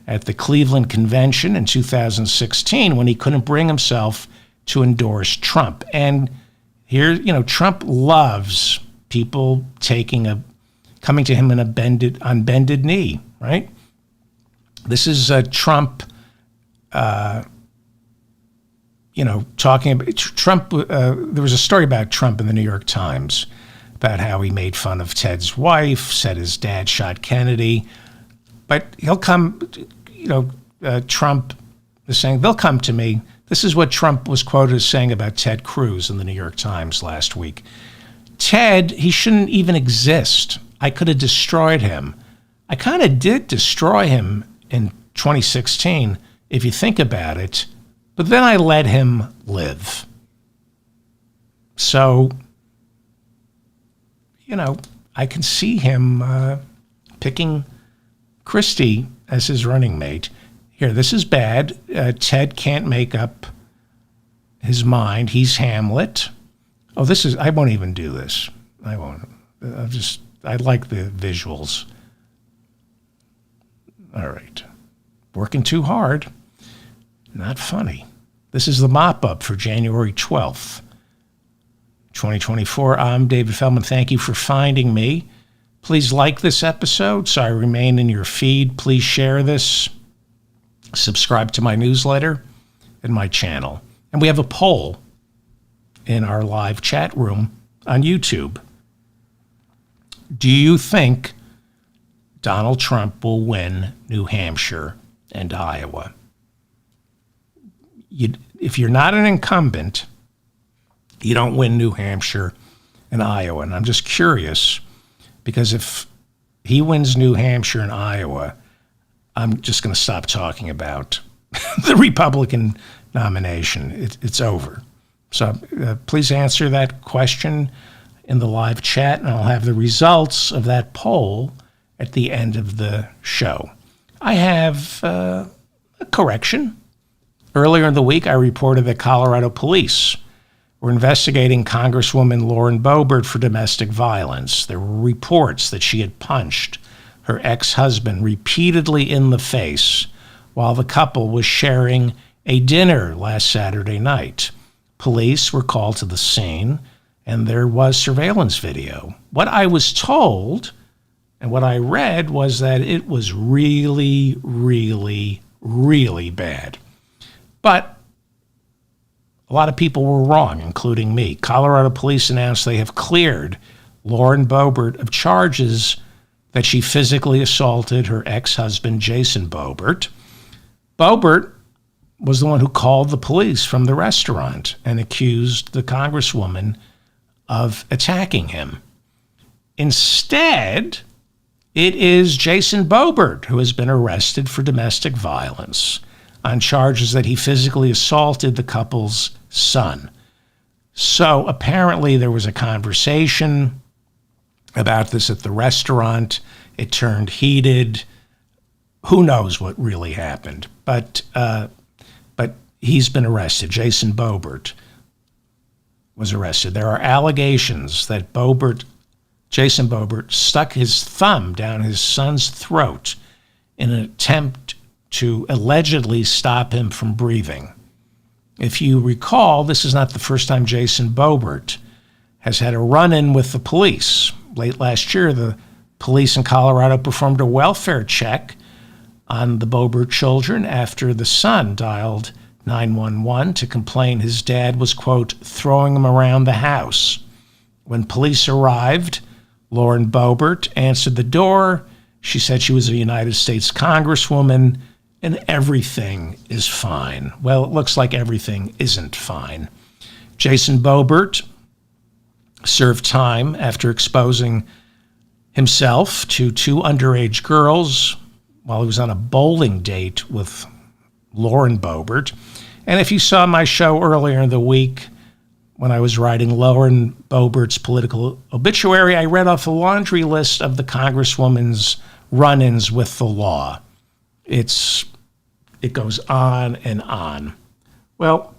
at the Cleveland convention in 2016 when he couldn't bring himself to endorse Trump. And here, Trump loves people taking a coming to him on bended knee, right? This is Trump, talking about Trump. There was a story about Trump in the New York Times about how he made fun of Ted's wife, said his dad shot Kennedy. But he'll come, Trump is saying, they'll come to me. This is what Trump was quoted as saying about Ted Cruz in the New York Times last week. Ted, he shouldn't even exist. I could have destroyed him. I kind of did destroy him in 2016, if you think about it, but then I let him live. So, I can see him picking Christie as his running mate. Here, this is bad. Ted can't make up his mind. He's Hamlet. Oh, I won't even do this. I won't. I like the visuals. All right. Working too hard. Not funny. This is the mop-up for January 12th, 2024. I'm David Feldman. Thank you for finding me. Please like this episode so I remain in your feed. Please share this. Subscribe to my newsletter and my channel. And we have a poll in our live chat room on YouTube. Do you think Donald Trump will win New Hampshire and Iowa? If you're not an incumbent, you don't win New Hampshire and Iowa. And I'm just curious, because if he wins New Hampshire and Iowa, I'm just going to stop talking about the Republican nomination. It's over. So please answer that question in the live chat, and I'll have the results of that poll at the end of the show. I have a correction. Earlier in the week, I reported that Colorado police were investigating Congresswoman Lauren Boebert for domestic violence. There were reports that she had punched her ex-husband repeatedly in the face while the couple was sharing a dinner last Saturday night. Police were called to the scene, and there was surveillance video. What I was told and what I read was that it was really, really, really bad. But a lot of people were wrong, including me. Colorado police announced they have cleared Lauren Boebert of charges that she physically assaulted her ex-husband, Jason Boebert. Boebert was the one who called the police from the restaurant and accused the Congresswoman of attacking him. Instead, it is Jason Boebert who has been arrested for domestic violence on charges that he physically assaulted the couple's son. So apparently there was a conversation about this at the restaurant. It turned heated. Who knows what really happened? But he's been arrested. Jason Boebert was arrested. There are allegations that Jason Boebert stuck his thumb down his son's throat in an attempt to allegedly stop him from breathing. If you recall, this is not the first time Jason Boebert has had a run-in with the police. Late last year, the police in Colorado performed a welfare check on the Boebert children after the son dialed 911 to complain his dad was, quote, throwing him around the house. When police arrived, Lauren Boebert answered the door. She said she was a United States Congresswoman and everything is fine. Well, it looks like everything isn't fine. Jason Boebert served time after exposing himself to two underage girls while he was on a bowling date with Lauren Boebert. And if you saw my show earlier in the week when I was writing Lauren Boebert's political obituary, I read off a laundry list of the Congresswoman's run-ins with the law. It goes on and on. Well,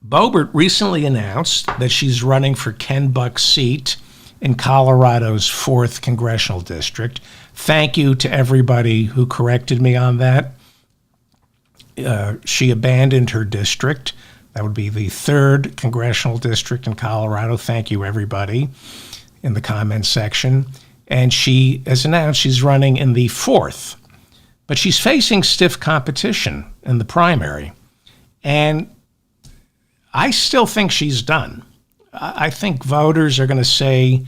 Boebert recently announced that she's running for Ken Buck's seat in Colorado's 4th Congressional District. Thank you to everybody who corrected me on that. She abandoned her district. That would be the 3rd Congressional District in Colorado. Thank you, everybody. in the comments section, and she has announced she's running in the 4th. But she's facing stiff competition in the primary. And I still think she's done. I think voters are going to say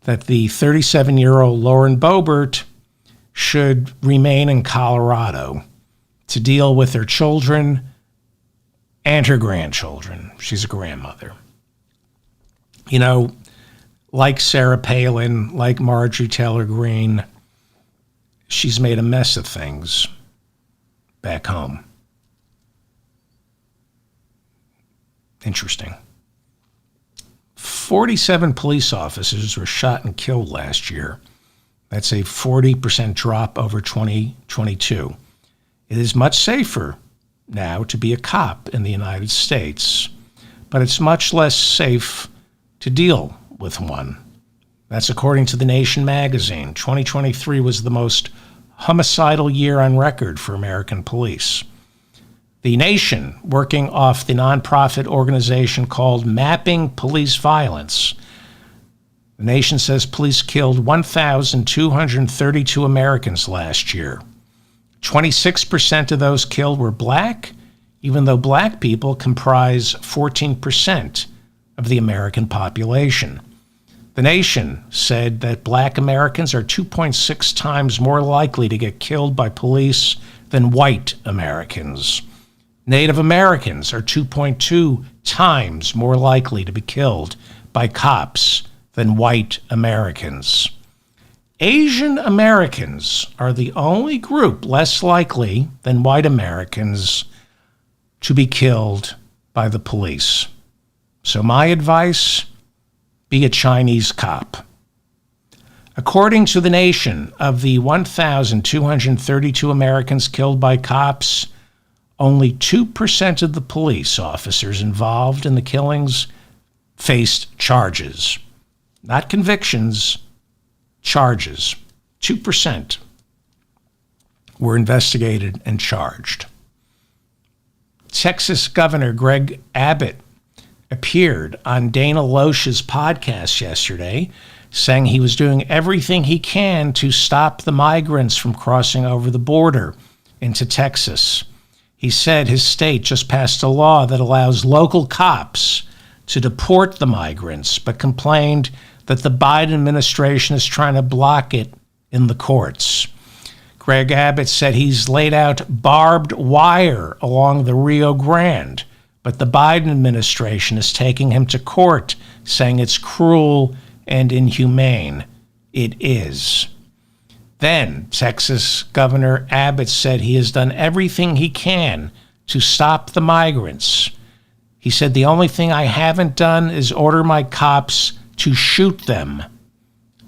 that the 37-year-old Lauren Boebert should remain in Colorado to deal with her children and her grandchildren. She's a grandmother. You know, like Sarah Palin, like Marjorie Taylor Greene, she's made a mess of things back home. Interesting. 47 police officers were shot and killed last year. That's a 40% drop over 2022. It is much safer now to be a cop in the United States, but it's much less safe to deal with one. That's according to The Nation magazine. 2023 was the most homicidal year on record for American police. The Nation, working off the nonprofit organization called Mapping Police Violence, the Nation says police killed 1,232 Americans last year. 26% of those killed were black, even though black people comprise 14% of the American population. The Nation said that black Americans are 2.6 times more likely to get killed by police than white Americans. Native Americans are 2.2 times more likely to be killed by cops than white Americans. Asian Americans are the only group less likely than white Americans to be killed by the police. So my advice, be a Chinese cop. According to The Nation, of the 1,232 Americans killed by cops, only 2% of the police officers involved in the killings faced charges. Not convictions, charges. 2% were investigated and charged. Texas Governor Greg Abbott appeared on Dana Loesch's podcast yesterday, saying he was doing everything he can to stop the migrants from crossing over the border into Texas. He said his state just passed a law that allows local cops to deport the migrants, but complained that the Biden administration is trying to block it in the courts. Greg Abbott said he's laid out barbed wire along the Rio Grande, but the Biden administration is taking him to court, saying it's cruel and inhumane. It is. Then Texas Governor Abbott said he has done everything he can to stop the migrants. He said, the only thing I haven't done is order my cops to shoot them.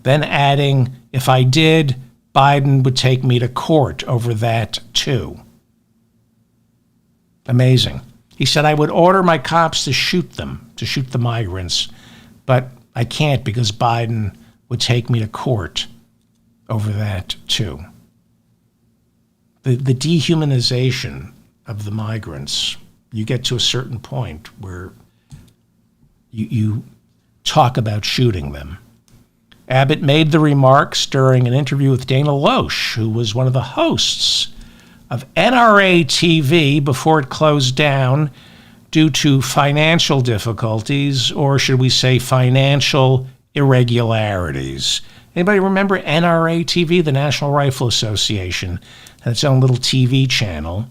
Then adding, if I did, Biden would take me to court over that too. Amazing. He said, I would order my cops to shoot them, to shoot the migrants, but I can't because Biden would take me to court over that too. The dehumanization of the migrants, you get to a certain point where you talk about shooting them. Abbott made the remarks during an interview with Dana Loesch, who was one of the hosts of NRA TV before it closed down due to financial difficulties, or should we say financial irregularities. Anybody remember NRA TV, the National Rifle Association, had its own little TV channel?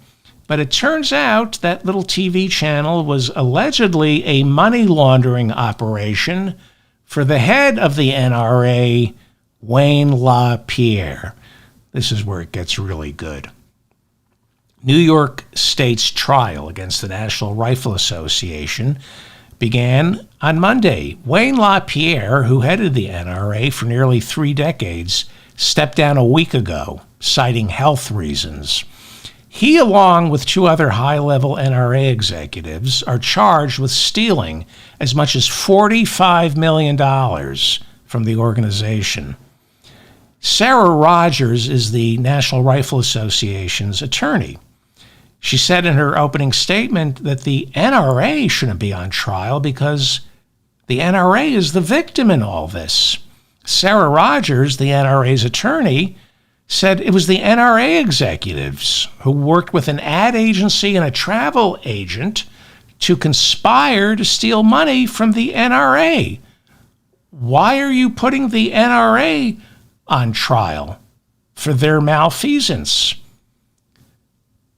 But it turns out that little TV channel was allegedly a money laundering operation for the head of the NRA, Wayne LaPierre. This is where it gets really good. New York State's trial against the National Rifle Association began on Monday. Wayne LaPierre, who headed the NRA for nearly 3 decades, stepped down a week ago, citing health reasons. He, along with 2 other high-level NRA executives, are charged with stealing as much as $45 million from the organization. Sarah Rogers is the National Rifle Association's attorney. She said in her opening statement that the NRA shouldn't be on trial because The NRA is the victim in all this. Sarah Rogers, the NRA's attorney, said it was the NRA executives who worked with an ad agency and a travel agent to conspire to steal money from the NRA. Why are you putting the NRA on trial for their malfeasance?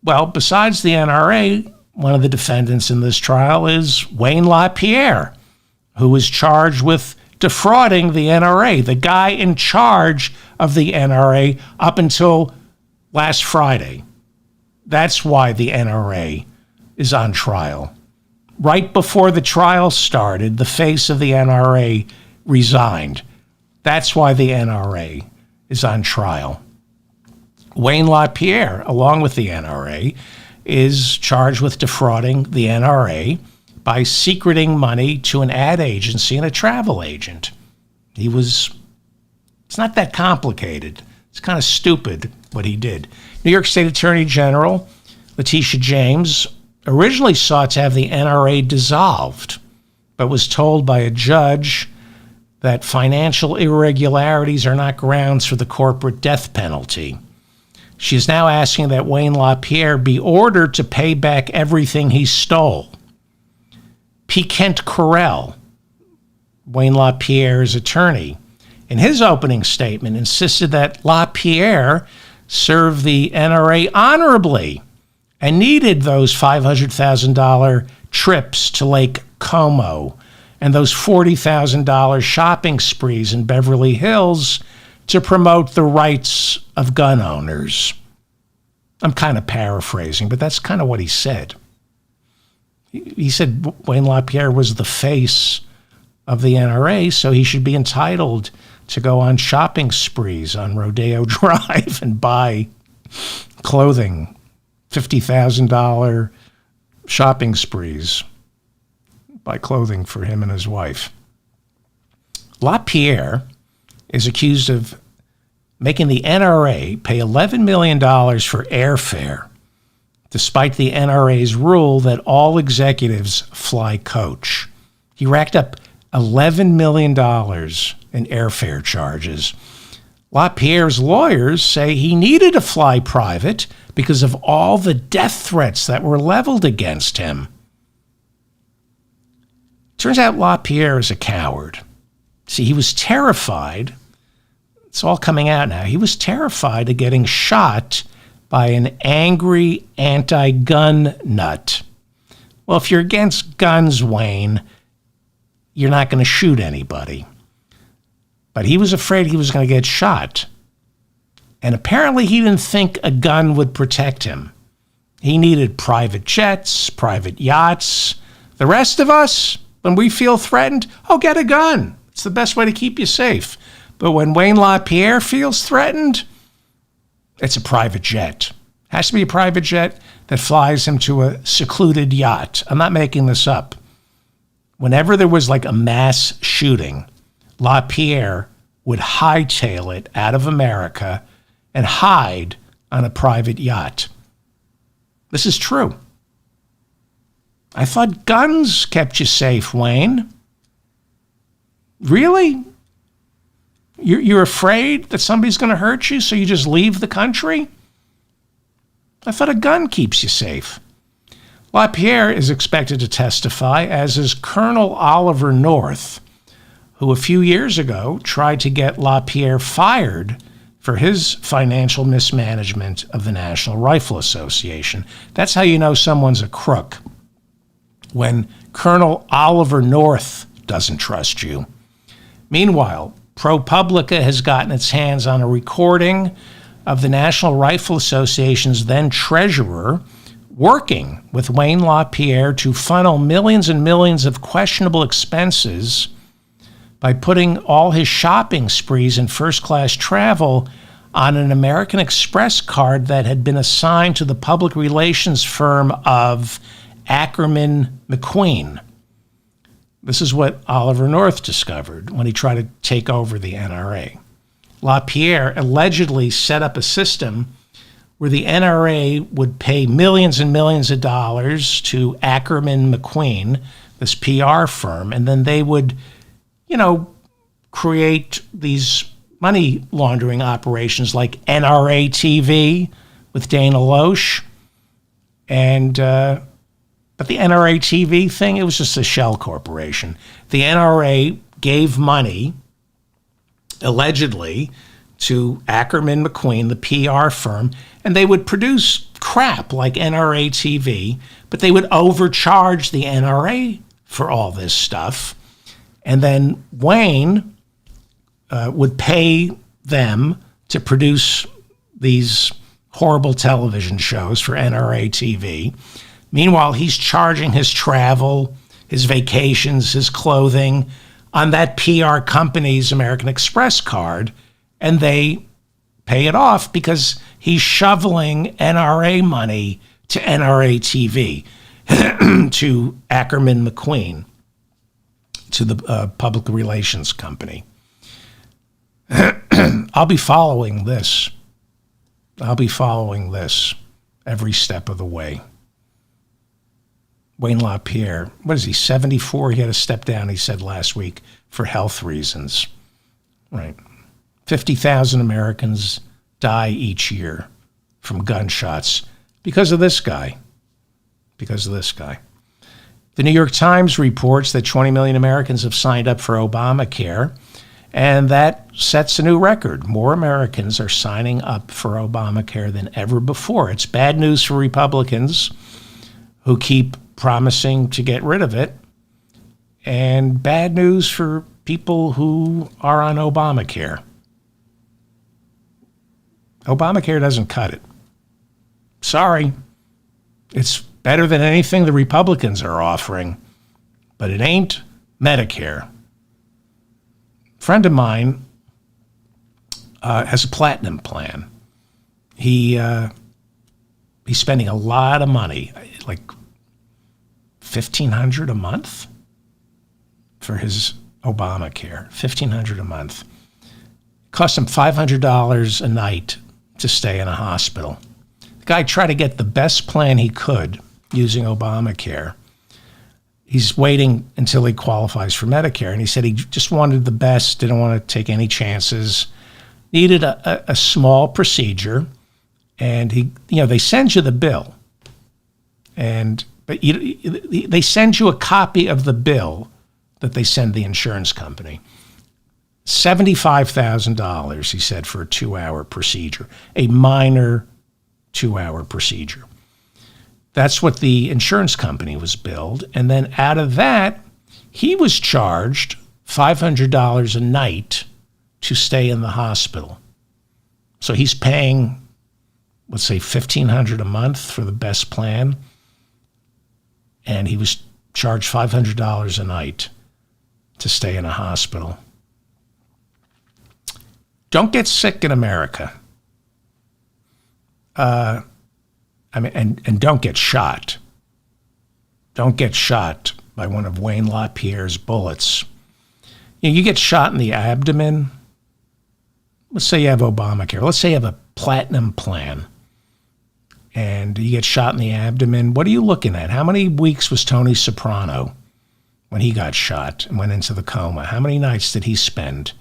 Well, besides the NRA, one of the defendants in this trial is Wayne LaPierre, who was charged with defrauding the NRA, the guy in charge of the NRA up until last Friday. That's why the NRA is on trial. Right before the trial started, the face of the NRA resigned. That's why the NRA is on trial. Wayne LaPierre, along with the NRA, is charged with defrauding the NRA by secreting money to an ad agency and a travel agent. It's not that complicated. It's kind of stupid what he did. New York State Attorney General Letitia James originally sought to have the NRA dissolved, but was told by a judge that financial irregularities are not grounds for the corporate death penalty. She is now asking that Wayne LaPierre be ordered to pay back everything he stole. P. Kent Correll, Wayne LaPierre's attorney, in his opening statement insisted that LaPierre serve the NRA honorably and needed those $500,000 trips to Lake Como and those $40,000 shopping sprees in Beverly Hills to promote the rights of gun owners. I'm kind of paraphrasing, but that's kind of what he said. He said Wayne LaPierre was the face of the NRA, so he should be entitled to go on shopping sprees on Rodeo Drive and buy clothing, $50,000 shopping sprees, buy clothing for him and his wife. LaPierre is accused of making the NRA pay $11 million for airfare, despite the NRA's rule that all executives fly coach. He racked up $11 million in airfare charges. LaPierre's lawyers say he needed to fly private because of all the death threats that were leveled against him. Turns out LaPierre is a coward. See, he was terrified. It's all coming out now. He was terrified of getting shot by an angry anti-gun nut. Well, if you're against guns, Wayne, you're not going to shoot anybody. But he was afraid he was going to get shot. And apparently he didn't think a gun would protect him. He needed private jets, private yachts. The rest of us, when we feel threatened, get a gun. It's the best way to keep you safe. But when Wayne LaPierre feels threatened, it's a private jet. Has to be a private jet that flies him to a secluded yacht. I'm not making this up. Whenever there was like a mass shooting, LaPierre would hightail it out of America and hide on a private yacht. This is true. I thought guns kept you safe, Wayne. Really? You're afraid that somebody's going to hurt you, so you just leave the country? I thought a gun keeps you safe. LaPierre is expected to testify, as is Colonel Oliver North, who a few years ago tried to get LaPierre fired for his financial mismanagement of the National Rifle Association. That's how you know someone's a crook, when Colonel Oliver North doesn't trust you. Meanwhile, ProPublica has gotten its hands on a recording of the National Rifle Association's then treasurer working with Wayne LaPierre to funnel millions and millions of questionable expenses by putting all his shopping sprees and first-class travel on an American Express card that had been assigned to the public relations firm of Ackerman McQueen. This is what Oliver North discovered when he tried to take over the NRA. LaPierre allegedly set up a system where the NRA would pay millions and millions of dollars to Ackerman McQueen, this PR firm, and then they would, create these money laundering operations like NRA TV with Dana Loesch. And but the NRA TV thing, it was just a shell corporation. The NRA gave money, allegedly, to Ackerman McQueen, the PR firm, and they would produce crap like NRA TV, but they would overcharge the NRA for all this stuff. And then Wayne would pay them to produce these horrible television shows for NRA TV. Meanwhile, he's charging his travel, his vacations, his clothing on that PR company's American Express card, and they pay it off because he's shoveling NRA money to NRA TV, to Ackerman McQueen, to the public relations company. I'll be following this. Every step of the way. Wayne LaPierre, what is he, 74? He had to step down, he said last week, for health reasons. Right. 50,000 Americans die each year from gunshots because of this guy. The New York Times reports that 20 million Americans have signed up for Obamacare, and that sets a new record. More Americans are signing up for Obamacare than ever before. It's bad news for Republicans who keep promising to get rid of it, and bad news for people who are on Obamacare. Obamacare doesn't cut it. Sorry. It's better than anything the Republicans are offering, but it ain't Medicare. A friend of mine has a platinum plan. He's spending a lot of money, like $1,500 a month for his Obamacare. $1,500 a month. Cost him $500 a night to stay in a hospital. The guy tried to get the best plan he could using Obamacare. He's waiting until he qualifies for Medicare, and he said he just wanted the best, didn't want to take any chances, needed a small procedure, and they send you the bill, but they send you a copy of the bill that they send the insurance company. $75,000, he said, for a 2-hour procedure, a minor 2-hour procedure. That's what the insurance company was billed. And then out of that, he was charged $500 a night to stay in the hospital. So he's paying, let's say, $1,500 a month for the best plan. And he was charged $500 a night to stay in a hospital. Don't get sick in America. And don't get shot. Don't get shot by one of Wayne LaPierre's bullets. You get shot in the abdomen. Let's say you have Obamacare. Let's say you have a platinum plan, and you get shot in the abdomen. What are you looking at? How many weeks was Tony Soprano when he got shot and went into the coma? How many nights did he spend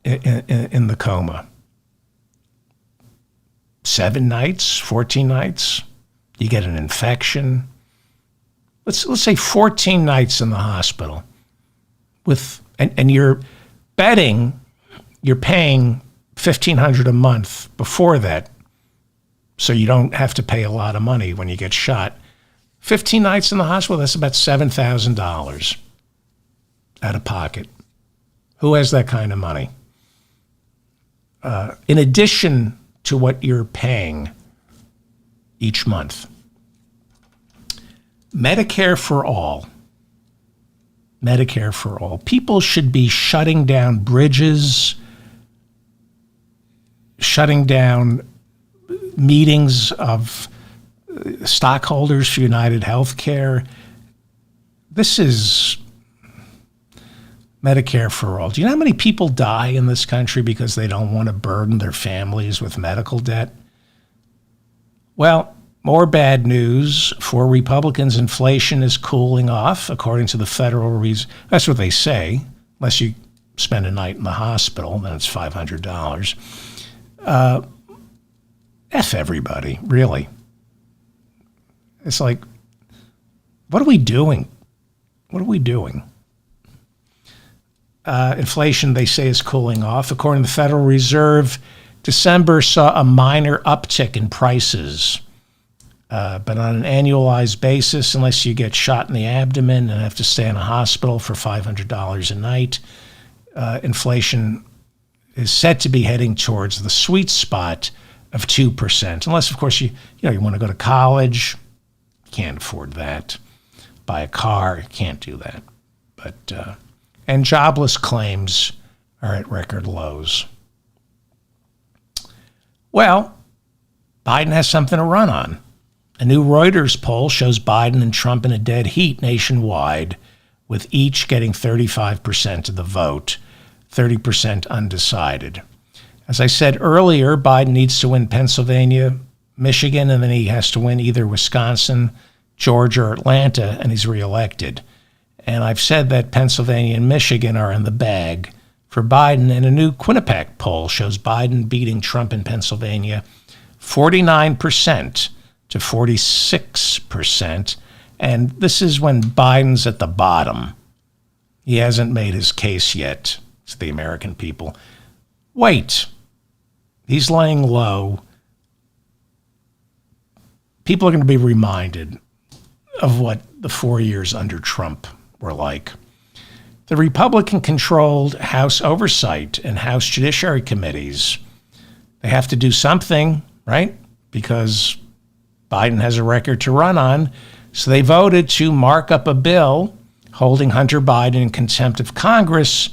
in the coma? 7 nights, 14 nights. You get an infection. Let's say 14 nights in the hospital. And you're betting you're paying $1,500 a month before that, so you don't have to pay a lot of money when you get shot. 15 nights in the hospital, that's about $7,000 out of pocket. Who has that kind of money? In addition to what you're paying each month. Medicare for all. Medicare for all. People should be shutting down bridges, shutting down meetings of stockholders for United Healthcare. This is Medicare for all. Do you know how many people die in this country because they don't want to burden their families with medical debt? Well, More bad news for Republicans. Inflation is cooling off, according to the Federal Reserve. That's what they say, unless you spend a night in the hospital, then it's $500. F everybody, really. It's like, what are we doing? What are we doing? Inflation, they say, is cooling off. According to the Federal Reserve, December saw a minor uptick in prices. But on an annualized basis, unless you get shot in the abdomen and have to stay in a hospital for $500 a night, inflation is said to be heading towards the sweet spot of 2%. Unless, of course, you want to go to college, can't afford that. Buy a car, you can't do that. But and jobless claims are at record lows. Well, Biden has something to run on. A new Reuters poll shows Biden and Trump in a dead heat nationwide, with each getting 35% of the vote, 30% undecided. As I said earlier, Biden needs to win Pennsylvania, Michigan, and then he has to win either Wisconsin, Georgia, or Atlanta, and he's reelected. And I've said that Pennsylvania and Michigan are in the bag for Biden, and a new Quinnipiac poll shows Biden beating Trump in Pennsylvania 49% to 46%. And this is when Biden's at the bottom. He hasn't made his case yet to the American people. Wait. He's laying low. People are going to be reminded of what the 4 years under Trump were like. The Republican-controlled House Oversight and House Judiciary Committees, they have to do something, right? Because Biden has a record to run on. So they voted to mark up a bill holding Hunter Biden in contempt of Congress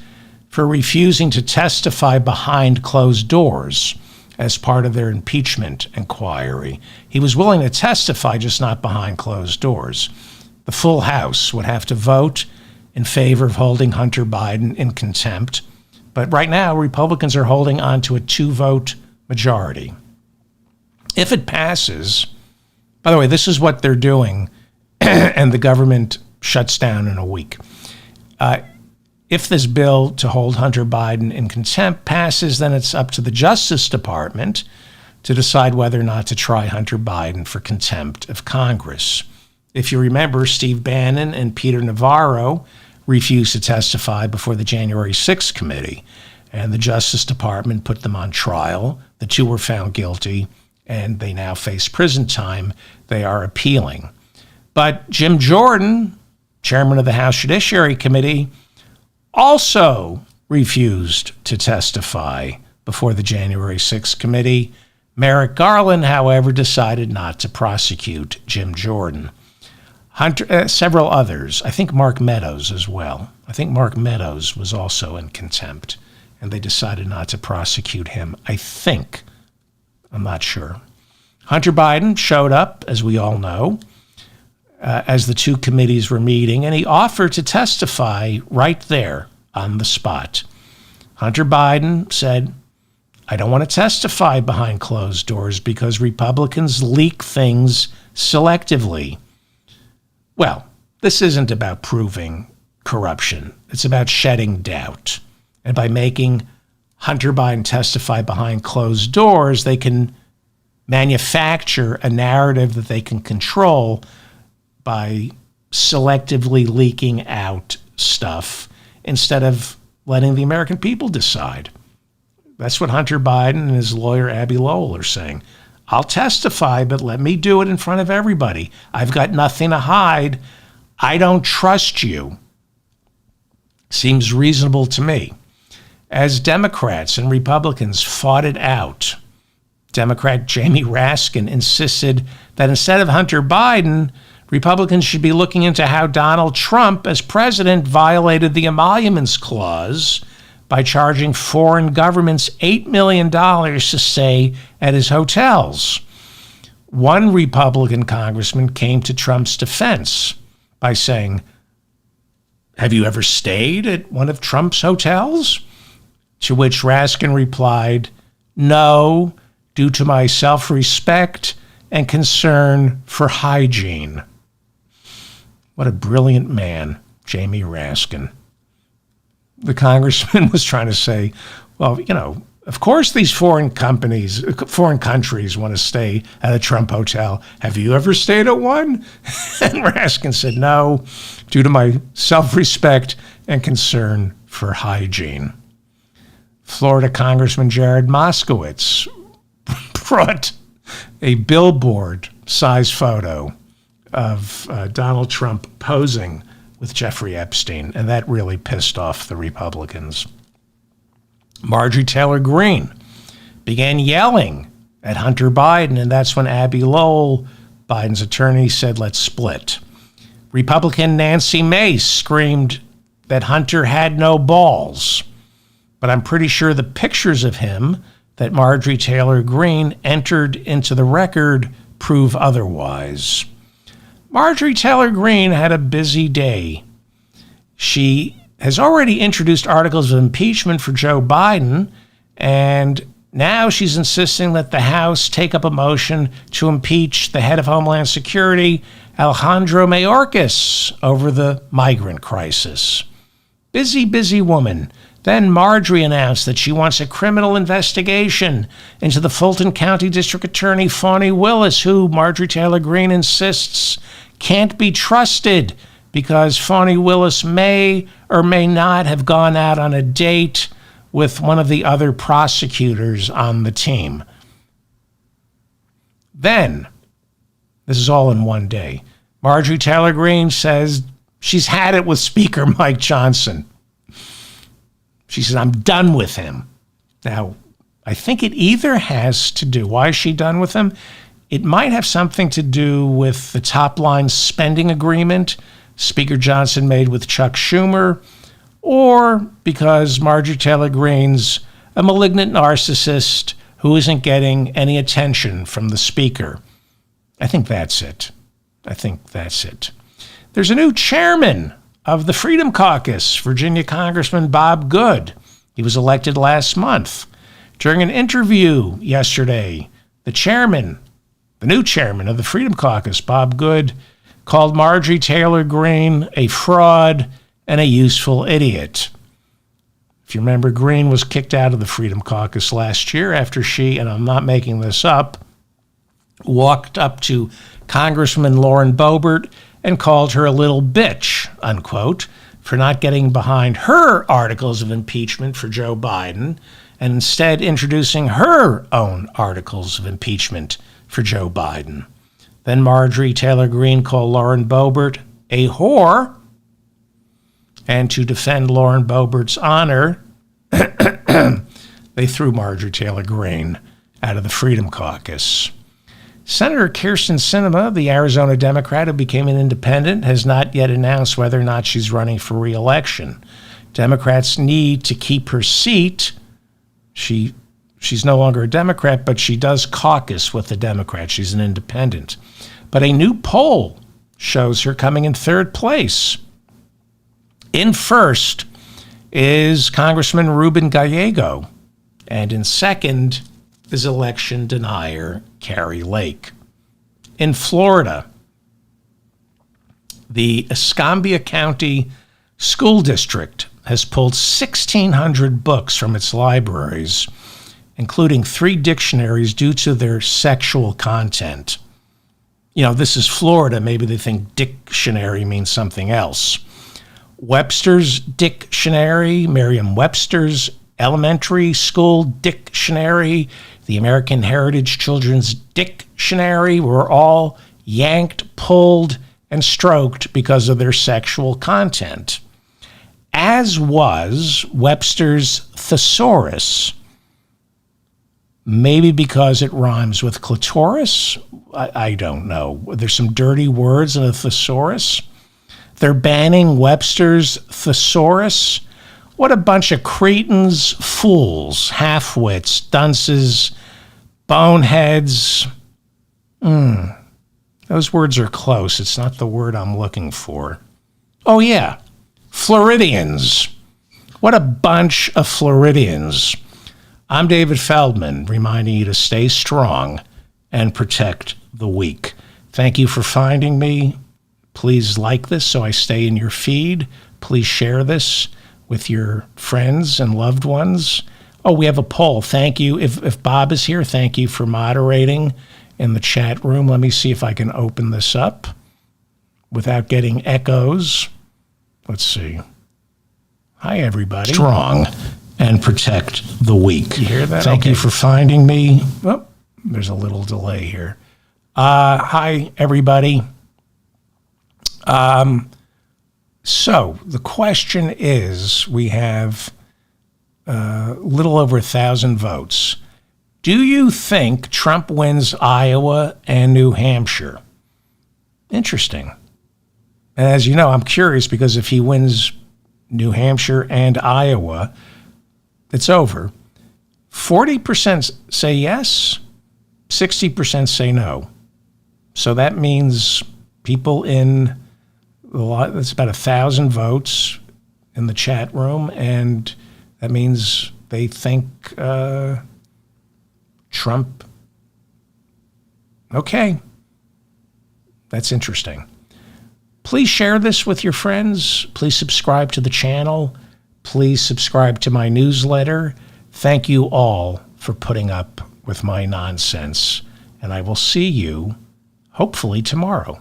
for refusing to testify behind closed doors as part of their impeachment inquiry. He was willing to testify, just not behind closed doors. The full House would have to vote in favor of holding Hunter Biden in contempt. But right now, Republicans are holding on to a 2-vote majority. If it passes, by the way, this is what they're doing, and the government shuts down in a week. If this bill to hold Hunter Biden in contempt passes, then it's up to the Justice Department to decide whether or not to try Hunter Biden for contempt of Congress. If you remember, Steve Bannon and Peter Navarro refused to testify before the January 6th committee, and the Justice Department put them on trial. The two were found guilty, and they now face prison time. They are appealing. But Jim Jordan, chairman of the House Judiciary Committee, also refused to testify before the January 6th committee. Merrick Garland, however, decided not to prosecute Jim Jordan. Several others, I think Mark Meadows as well. I think Mark Meadows was also in contempt, and they decided not to prosecute him, I think. I'm not sure. Hunter Biden showed up, as we all know, as the two committees were meeting, and he offered to testify right there on the spot. Hunter Biden said, I don't want to testify behind closed doors because Republicans leak things selectively. Well, this isn't about proving corruption. It's about shedding doubt. And by making Hunter Biden testify behind closed doors, they can manufacture a narrative that they can control by selectively leaking out stuff instead of letting the American people decide. That's what Hunter Biden and his lawyer Abby Lowell are saying. I'll testify, but let me do it in front of everybody. I've got nothing to hide. I don't trust you. Seems reasonable to me. As Democrats and Republicans fought it out, Democrat Jamie Raskin insisted that instead of Hunter Biden, Republicans should be looking into how Donald Trump, as president, violated the Emoluments Clause by charging foreign governments $8 million to stay at his hotels. One Republican congressman came to Trump's defense by saying, have you ever stayed at one of Trump's hotels? To which Raskin replied, no, due to my self-respect and concern for hygiene. What a brilliant man, Jamie Raskin. The congressman was trying to say, well, of course these foreign countries want to stay at a Trump hotel. Have you ever stayed at one? And Raskin said, no, due to my self-respect and concern for hygiene. Florida Congressman Jared Moskowitz brought a billboard-size photo of Donald Trump posing with Jeffrey Epstein, and that really pissed off the Republicans. Marjorie Taylor Greene began yelling at Hunter Biden, and that's when Abby Lowell, Biden's attorney, said, let's split. Republican Nancy Mace screamed that Hunter had no balls, but I'm pretty sure the pictures of him that Marjorie Taylor Greene entered into the record prove otherwise. Marjorie Taylor Greene had a busy day. She has already introduced articles of impeachment for Joe Biden, and now she's insisting that the House take up a motion to impeach the head of Homeland Security, Alejandro Mayorkas, over the migrant crisis. Busy, busy woman. Then Marjorie announced that she wants a criminal investigation into the Fulton County District Attorney Fani Willis, who Marjorie Taylor Greene insists can't be trusted because Fani Willis may or may not have gone out on a date with one of the other prosecutors on the team. Then, this is all in one day, Marjorie Taylor Greene says she's had it with Speaker Mike Johnson. She says, I'm done with him. Now, I think it either has to do, why is she done with him? It might have something to do with the top-line spending agreement Speaker Johnson made with Chuck Schumer, or because Marjorie Taylor Greene's a malignant narcissist who isn't getting any attention from the Speaker. I think that's it. There's a new chairman of the Freedom Caucus, Virginia Congressman Bob Good. He was elected last month. During an interview yesterday, the new chairman of the Freedom Caucus, Bob Good, called Marjorie Taylor Greene a fraud and a useful idiot. If you remember, Greene was kicked out of the Freedom Caucus last year after she, and I'm not making this up, walked up to Congressman Lauren Boebert and called her a little bitch, unquote, for not getting behind her articles of impeachment for Joe Biden and instead introducing her own articles of impeachment for Joe Biden. Then Marjorie Taylor Greene called Lauren Boebert a whore, and to defend Lauren Boebert's honor, they threw Marjorie Taylor Greene out of the Freedom Caucus. Senator Kyrsten Sinema, the Arizona Democrat who became an independent, has not yet announced whether or not she's running for re-election. Democrats need to keep her seat. She's no longer a Democrat, but she does caucus with the Democrats. She's an independent. But a new poll shows her coming in third place. In first is Congressman Ruben Gallego, and in second is election denier Carrie Lake. In Florida, the Escambia County School District has pulled 1,600 books from its libraries, including 3 dictionaries due to their sexual content. This is Florida. Maybe they think dictionary means something else. Webster's Dictionary, Merriam-Webster's Elementary School Dictionary, the American Heritage Children's Dictionary were all yanked, pulled, and stroked because of their sexual content, as was Webster's Thesaurus, maybe because it rhymes with clitoris. I don't know. There's some dirty words in a thesaurus. They're banning Webster's Thesaurus. What a bunch of cretins, fools, half-wits, dunces, boneheads. Those words are close. It's not the word I'm looking for. Oh, yeah, Floridians. What a bunch of Floridians. I'm David Feldman, reminding you to stay strong and protect the weak. Thank you for finding me. Please like this so I stay in your feed. Please share this with your friends and loved ones. Oh, we have a poll. Thank you. If Bob is here, thank you for moderating in the chat room. Let me see if I can open this up without getting echoes. Let's see. Hi, everybody. Strong and protect the weak. You hear that? Thank you for finding me. Oh, there's a little delay here. Hi, everybody. So the question is, we have a little over 1,000 votes. Do you think Trump wins Iowa and New Hampshire? Interesting. And as you know, I'm curious because if he wins New Hampshire and Iowa, it's over. 40% say yes, 60% say no. So that means people in that's about 1,000 votes in the chat room, and that means they think Trump. Okay. That's interesting. Please share this with your friends. Please subscribe to the channel. Please subscribe to my newsletter. Thank you all for putting up with my nonsense, and I will see you hopefully tomorrow.